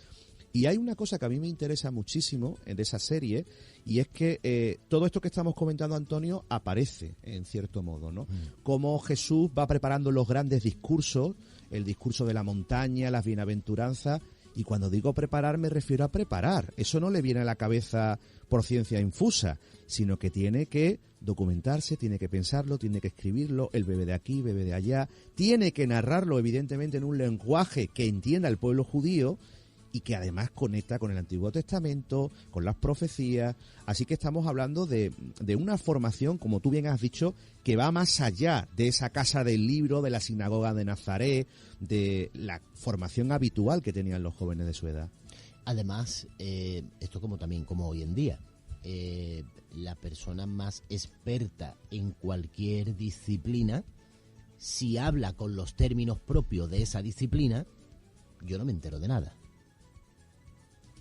Y hay una cosa que a mí me interesa muchísimo de esa serie, y es que todo esto que estamos comentando, Antonio, aparece en cierto modo, ¿no? Cómo Jesús va preparando los grandes discursos, el discurso de la montaña, las bienaventuranzas, y cuando digo preparar me refiero a preparar. Eso no le viene a la cabeza por ciencia infusa, sino que tiene que documentarse, tiene que pensarlo, tiene que escribirlo, él bebe de aquí, bebe de allá, tiene que narrarlo evidentemente en un lenguaje que entienda el pueblo judío, y que además conecta con el Antiguo Testamento, con las profecías. Así que estamos hablando de una formación, como tú bien has dicho, que va más allá de esa casa del libro, de la sinagoga de Nazaret, de la formación habitual que tenían los jóvenes de su edad. Además, esto como hoy en día, la persona más experta en cualquier disciplina, si habla con los términos propios de esa disciplina, yo no me entero de nada.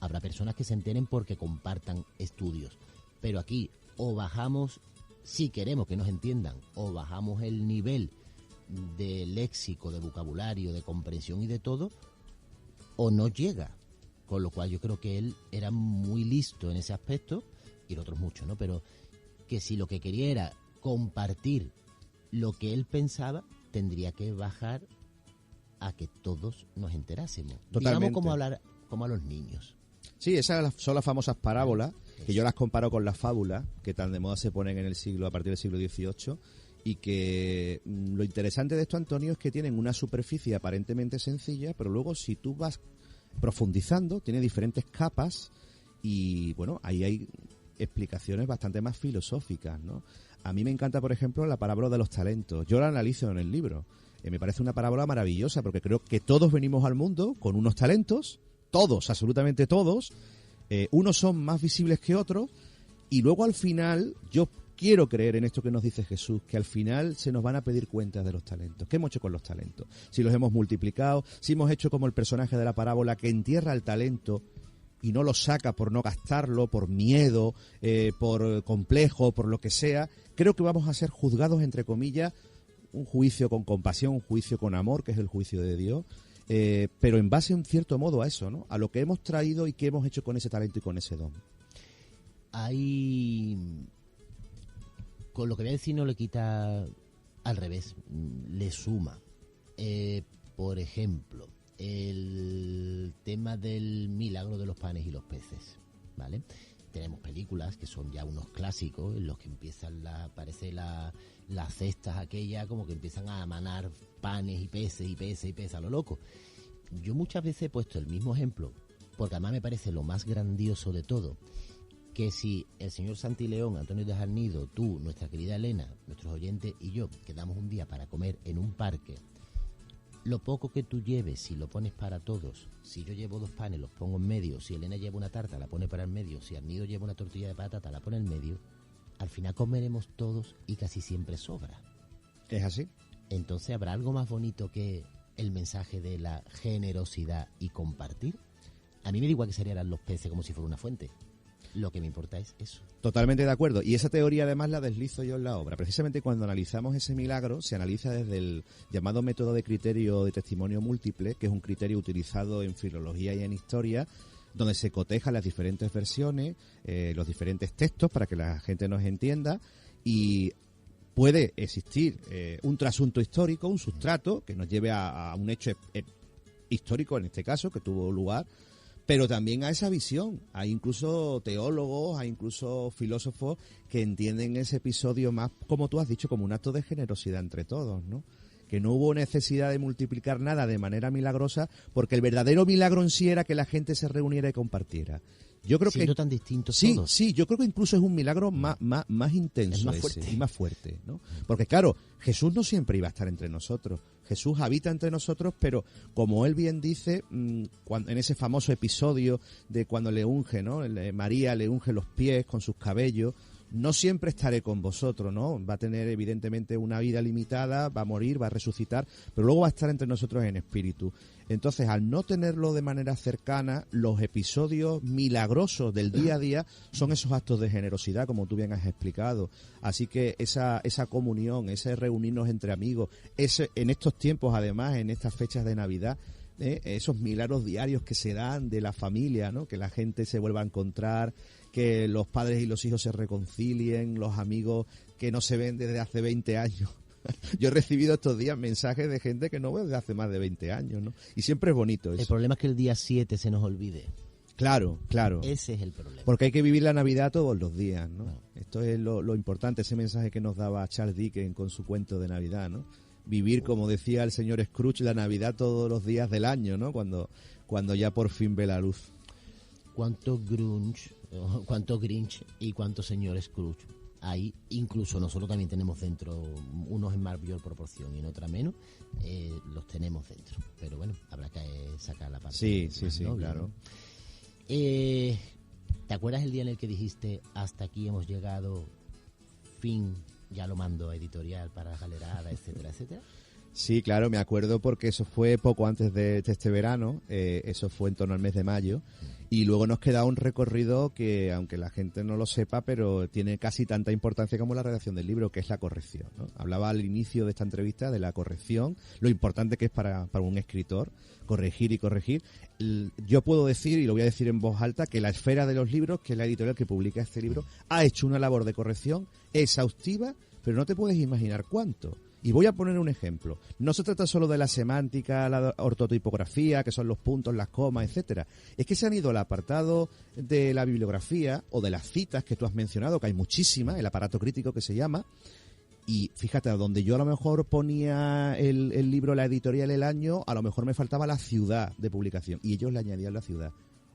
Habrá personas que se enteren porque compartan estudios, pero aquí o bajamos, si queremos que nos entiendan, o bajamos el nivel de léxico, de vocabulario, de comprensión y de todo, o no llega. Con lo cual yo creo que él era muy listo en ese aspecto, y los otros mucho, ¿no? Pero que si lo que quería era compartir lo que él pensaba, tendría que bajar a que todos nos enterásemos. Totalmente. Digamos como hablar como a los niños. Sí, esas son las famosas parábolas, que yo las comparo con las fábulas, que tan de moda se ponen a partir del siglo XVIII, y que lo interesante de esto, Antonio, es que tienen una superficie aparentemente sencilla, pero luego si tú vas profundizando, tiene diferentes capas, y bueno, ahí hay explicaciones bastante más filosóficas, ¿no? A mí me encanta, por ejemplo, la parábola de los talentos. Yo la analizo en el libro. Me parece una parábola maravillosa, porque creo que todos venimos al mundo con unos talentos, todos, absolutamente todos, unos son más visibles que otros, y luego al final, yo quiero creer en esto que nos dice Jesús, que al final se nos van a pedir cuentas de los talentos. ¿Qué hemos hecho con los talentos? Si los hemos multiplicado, si hemos hecho como el personaje de la parábola que entierra el talento y no lo saca por no gastarlo, por miedo, por complejo, por lo que sea, creo que vamos a ser juzgados, entre comillas, un juicio con compasión, un juicio con amor, que es el juicio de Dios, pero en base, en cierto modo, a eso, ¿no? A lo que hemos traído y qué hemos hecho con ese talento y con ese don. Con lo que voy a decir no le quita, al revés, le suma. Por ejemplo, el tema del milagro de los panes y los peces, ¿vale? Tenemos películas que son ya unos clásicos en los que aparece las cestas aquellas, como que empiezan a manar panes y peces a lo loco. Yo muchas veces he puesto el mismo ejemplo, porque además me parece lo más grandioso de todo, que si el señor Santileón, Antonio de Jarnido, tú, nuestra querida Elena, nuestros oyentes y yo quedamos un día para comer en un parque, lo poco que tú lleves, si lo pones para todos, si yo llevo 2 panes, los pongo en medio, si Elena lleva una tarta, la pone para el medio, si Arnido lleva una tortilla de patata, la pone en medio, al final comeremos todos y casi siempre sobra. ¿Es así? Entonces habrá algo más bonito que el mensaje de la generosidad y compartir. A mí me da igual que se harían los peces como si fuera una fuente. Lo que me importa es eso. Totalmente de acuerdo. Y esa teoría además la deslizo yo en la obra. Precisamente cuando analizamos ese milagro, se analiza desde el llamado método de criterio de testimonio múltiple, que es un criterio utilizado en filología y en historia, donde se cotejan las diferentes versiones, los diferentes textos para que la gente nos entienda, y puede existir un trasunto histórico, un sustrato que nos lleve a un hecho histórico, en este caso, que tuvo lugar, pero también a esa visión. Hay incluso teólogos, hay incluso filósofos que entienden ese episodio más, como tú has dicho, como un acto de generosidad entre todos, ¿no? Que no hubo necesidad de multiplicar nada de manera milagrosa, porque el verdadero milagro en sí era que la gente se reuniera y compartiera. Yo creo Siendo que tan distintos sí, todos. sí, yo creo que incluso es un milagro más intenso, Es más ese, fuerte. y más fuerte, ¿no? Porque claro, Jesús no siempre iba a estar entre nosotros. Jesús habita entre nosotros, pero como él bien dice, en ese famoso episodio de cuando le unge, ¿no? María le unge los pies con sus cabellos. No siempre estaré con vosotros, ¿no? Va a tener evidentemente una vida limitada, va a morir, va a resucitar, pero luego va a estar entre nosotros en espíritu. Entonces, al no tenerlo de manera cercana, los episodios milagrosos del día a día son esos actos de generosidad, como tú bien has explicado. Así que esa comunión, ese reunirnos entre amigos, en estos tiempos, además, en estas fechas de Navidad, esos milagros diarios que se dan de la familia, ¿no? Que la gente se vuelva a encontrar, que los padres y los hijos se reconcilien, los amigos que no se ven desde hace 20 años. Yo he recibido estos días mensajes de gente que no veo desde hace más de 20 años, ¿no? Y siempre es bonito eso. El problema es que el día 7 se nos olvide. Claro, claro. Ese es el problema. Porque hay que vivir la Navidad todos los días, ¿no? Claro. Esto es lo importante, ese mensaje que nos daba Charles Dickens con su cuento de Navidad, ¿no? Vivir, como decía el señor Scrooge, la Navidad todos los días del año, ¿no? Cuando ya por fin ve la luz. Cuánto Grinch y cuánto señor Scrooge hay. Incluso nosotros también tenemos dentro, unos en mayor proporción y en otra menos, los tenemos dentro. Pero bueno, habrá que sacar la parte. Sí, noble, claro. ¿no? ¿Te acuerdas el día en el que dijiste hasta aquí hemos llegado, fin, ya lo mando a editorial para galerada, etcétera, etcétera? Sí, claro, me acuerdo porque eso fue poco antes de este verano, eso fue en torno al mes de mayo, y luego nos queda un recorrido que, aunque la gente no lo sepa, pero tiene casi tanta importancia como la redacción del libro, que es la corrección, ¿no? Hablaba al inicio de esta entrevista de la corrección, lo importante que es para un escritor, corregir y corregir. Yo puedo decir, y lo voy a decir en voz alta, que la Esfera de los Libros, que es la editorial que publica este libro, ha hecho una labor de corrección exhaustiva, pero no te puedes imaginar cuánto. Y voy a poner un ejemplo. No se trata solo de la semántica, la ortotipografía, que son los puntos, las comas, etcétera. Es que se han ido al apartado de la bibliografía o de las citas que tú has mencionado, que hay muchísimas, el aparato crítico que se llama. Y fíjate, donde yo a lo mejor ponía el libro, la editorial, el año, a lo mejor me faltaba la ciudad de publicación. Y ellos le añadían la ciudad.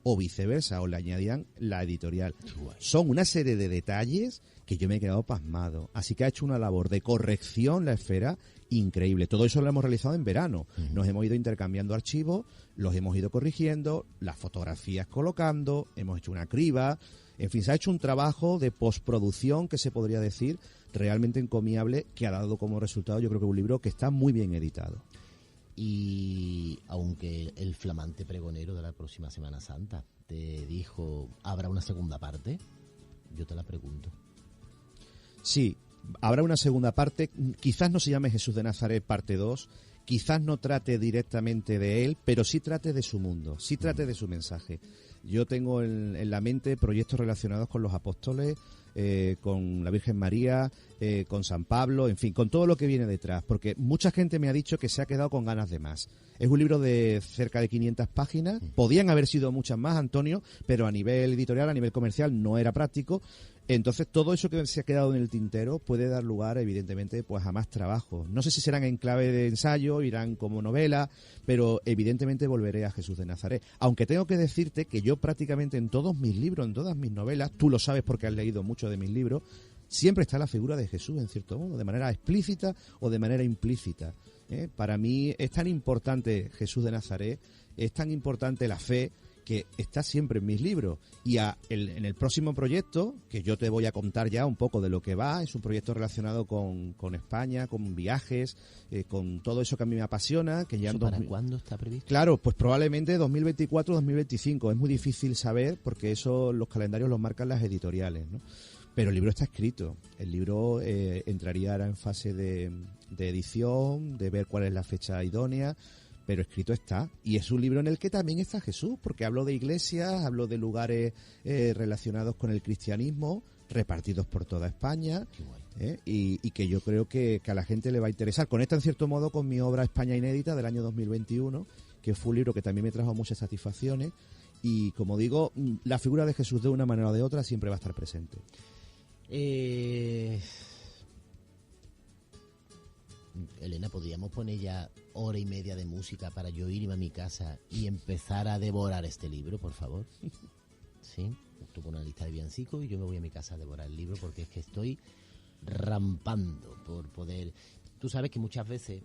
O viceversa, o le añadían la editorial. Son una serie de detalles que yo me he quedado pasmado. Así que ha hecho una labor de corrección la Esfera increíble. Todo eso lo hemos realizado en verano. Nos hemos ido intercambiando archivos, los hemos ido corrigiendo, las fotografías colocando, hemos hecho una criba. En fin, se ha hecho un trabajo de postproducción que se podría decir realmente encomiable, que ha dado como resultado, yo creo que un libro que está muy bien editado. Y aunque el flamante pregonero de la próxima Semana Santa te dijo, ¿habrá una segunda parte? Yo te la pregunto. Sí, habrá una segunda parte. Quizás no se llame Jesús de Nazaret parte 2, quizás no trate directamente de él, pero sí trate de su mundo, sí trate de su mensaje. Yo tengo en la mente proyectos relacionados con los apóstoles, con la Virgen María, con San Pablo, en fin, con todo lo que viene detrás, porque mucha gente me ha dicho que se ha quedado con ganas de más. Es un libro de cerca de 500 páginas, podían haber sido muchas más, Antonio, pero a nivel editorial, a nivel comercial no era práctico. Entonces todo eso que se ha quedado en el tintero puede dar lugar, evidentemente, pues a más trabajo. No sé si serán en clave de ensayo, irán como novela, pero evidentemente volveré a Jesús de Nazaret. Aunque tengo que decirte que yo prácticamente en todos mis libros, en todas mis novelas, tú lo sabes porque has leído mucho de mis libros, siempre está la figura de Jesús, en cierto modo, de manera explícita o de manera implícita. Para mí es tan importante Jesús de Nazaret, es tan importante la fe, que está siempre en mis libros. Y en el próximo proyecto, que yo te voy a contar ya un poco de lo que va, es un proyecto relacionado con España, con viajes, con todo eso que a mí me apasiona. Que ya ¿Para cuándo está previsto? Claro, pues probablemente 2024-2025. Es muy difícil saber porque eso los calendarios los marcan las editoriales, ¿no? Pero el libro está escrito. El libro entraría ahora en fase de edición, de ver cuál es la fecha idónea, pero escrito está. Y es un libro en el que también está Jesús, porque hablo de iglesias, hablo de lugares relacionados con el cristianismo, repartidos por toda España, y que yo creo que a la gente le va a interesar. Conecta en cierto modo con mi obra España Inédita del año 2021, que fue un libro que también me trajo muchas satisfacciones. Y como digo, la figura de Jesús de una manera o de otra siempre va a estar presente. Elena, ¿podríamos poner ya 1:30 de música para yo irme a mi casa y empezar a devorar este libro, por favor? Sí, tú pones una lista de villancicos y yo me voy a mi casa a devorar el libro, porque es que estoy rampando por poder. Tú sabes que muchas veces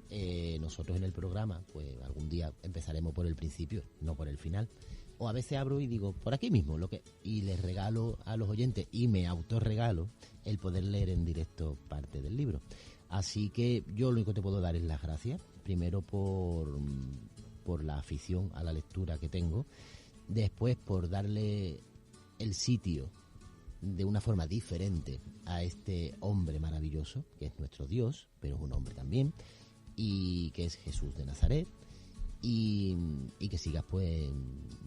nosotros en el programa, pues algún día empezaremos por el principio, no por el final. O a veces abro y digo, por aquí mismo, y les regalo a los oyentes, y me autorregalo el poder leer en directo parte del libro. Así que yo lo único que te puedo dar es las gracias, primero por la afición a la lectura que tengo, después por darle el sitio de una forma diferente a este hombre maravilloso, que es nuestro Dios, pero es un hombre también, y que es Jesús de Nazaret, y que sigas pues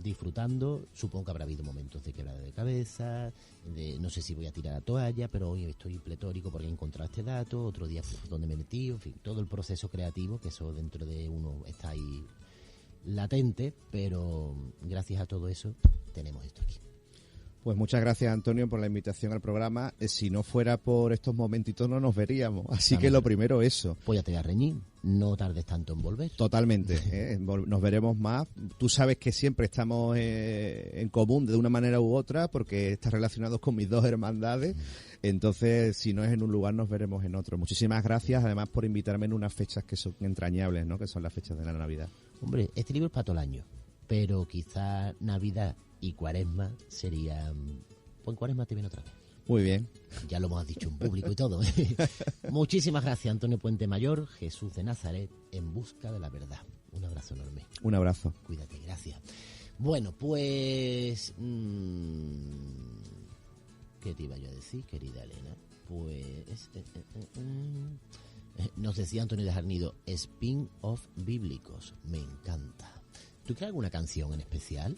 disfrutando. Supongo que habrá habido momentos de quebrada de cabeza, de no sé si voy a tirar la toalla, pero hoy estoy pletórico porque he encontrado este dato, otro día donde me metí, en fin, todo el proceso creativo, que eso dentro de uno está ahí latente, pero gracias a todo eso tenemos esto aquí. Pues muchas gracias, Antonio, por la invitación al programa. Si no fuera por estos momentitos no nos veríamos. Así que lo primero, eso. Pues ya te voy a reñir. No tardes tanto en volver. Totalmente. Nos veremos más. Tú sabes que siempre estamos en común de una manera u otra, porque estás relacionado con mis dos hermandades. Entonces, si no es en un lugar, nos veremos en otro. Muchísimas gracias, además, por invitarme en unas fechas que son entrañables, ¿no? Que son las fechas de la Navidad. Hombre, este libro es para todo el año, pero quizá Navidad y Cuaresma sería... Pues en Cuaresma te viene otra vez. Muy bien. Ya lo hemos dicho en público y todo. Muchísimas gracias, Antonio Puente Mayor, Jesús de Nazaret, en busca de la verdad. Un abrazo enorme. Un abrazo. Cuídate, gracias. Bueno, pues... ¿qué te iba yo a decir, querida Elena? Pues... nos decía Antonio de Jarnido, spin-off bíblicos. Me encanta. ¿Tú crees alguna canción en especial?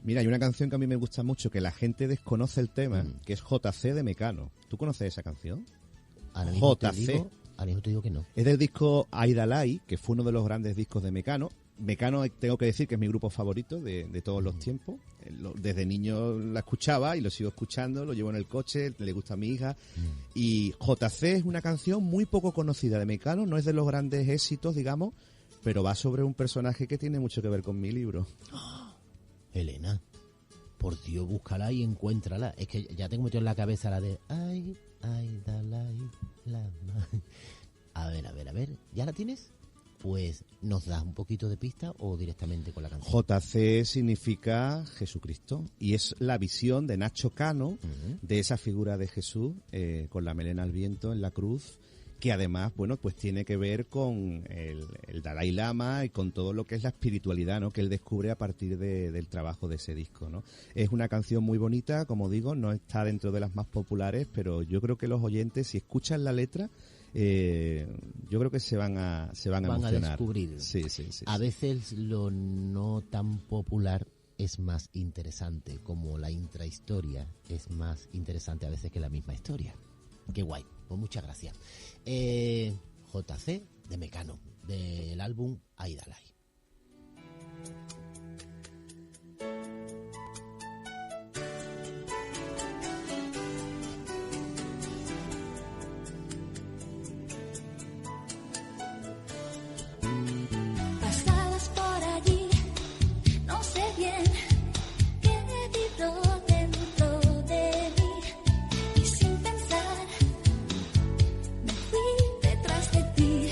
Mira, hay una canción que a mí me gusta mucho, que la gente desconoce el tema, que es JC de Mecano. ¿Tú conoces esa canción? JC. Ahora mismo te digo que no. Es del disco Aidalai, que fue uno de los grandes discos de Mecano. Mecano, tengo que decir que es mi grupo favorito de todos los tiempos. Desde niño la escuchaba y lo sigo escuchando, lo llevo en el coche, le gusta a mi hija. Y JC es una canción muy poco conocida de Mecano, no es de los grandes éxitos, digamos, pero va sobre un personaje que tiene mucho que ver con mi libro. Elena, por Dios, búscala y encuéntrala. Es que ya tengo metido en la cabeza la de... Ay, Dalai Lama. A ver, ¿ya la tienes? Pues, ¿nos das un poquito de pista o directamente con la canción? JC significa Jesucristo y es la visión de Nacho Cano de esa figura de Jesús con la melena al viento en la cruz, que además, bueno, pues tiene que ver con el Dalai Lama y con todo lo que es la espiritualidad, ¿no? Que él descubre a partir del trabajo de ese disco, ¿no? Es una canción muy bonita, como digo, no está dentro de las más populares, pero yo creo que los oyentes, si escuchan la letra, yo creo que se van a emocionar. A descubrir. Sí. A veces lo no tan popular es más interesante, como la intrahistoria es más interesante a veces que la misma historia. Qué guay, pues muchas gracias. JC de Mecano, del álbum Aidalai. Pasadas por allí, no sé bien qué vibró dentro de mí, y sin pensar me fui detrás de ti.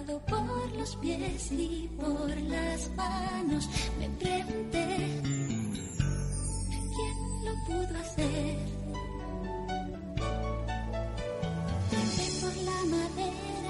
atado por los pies y por las manos. Me pregunté, ¿quién lo pudo hacer? Trepé por la madera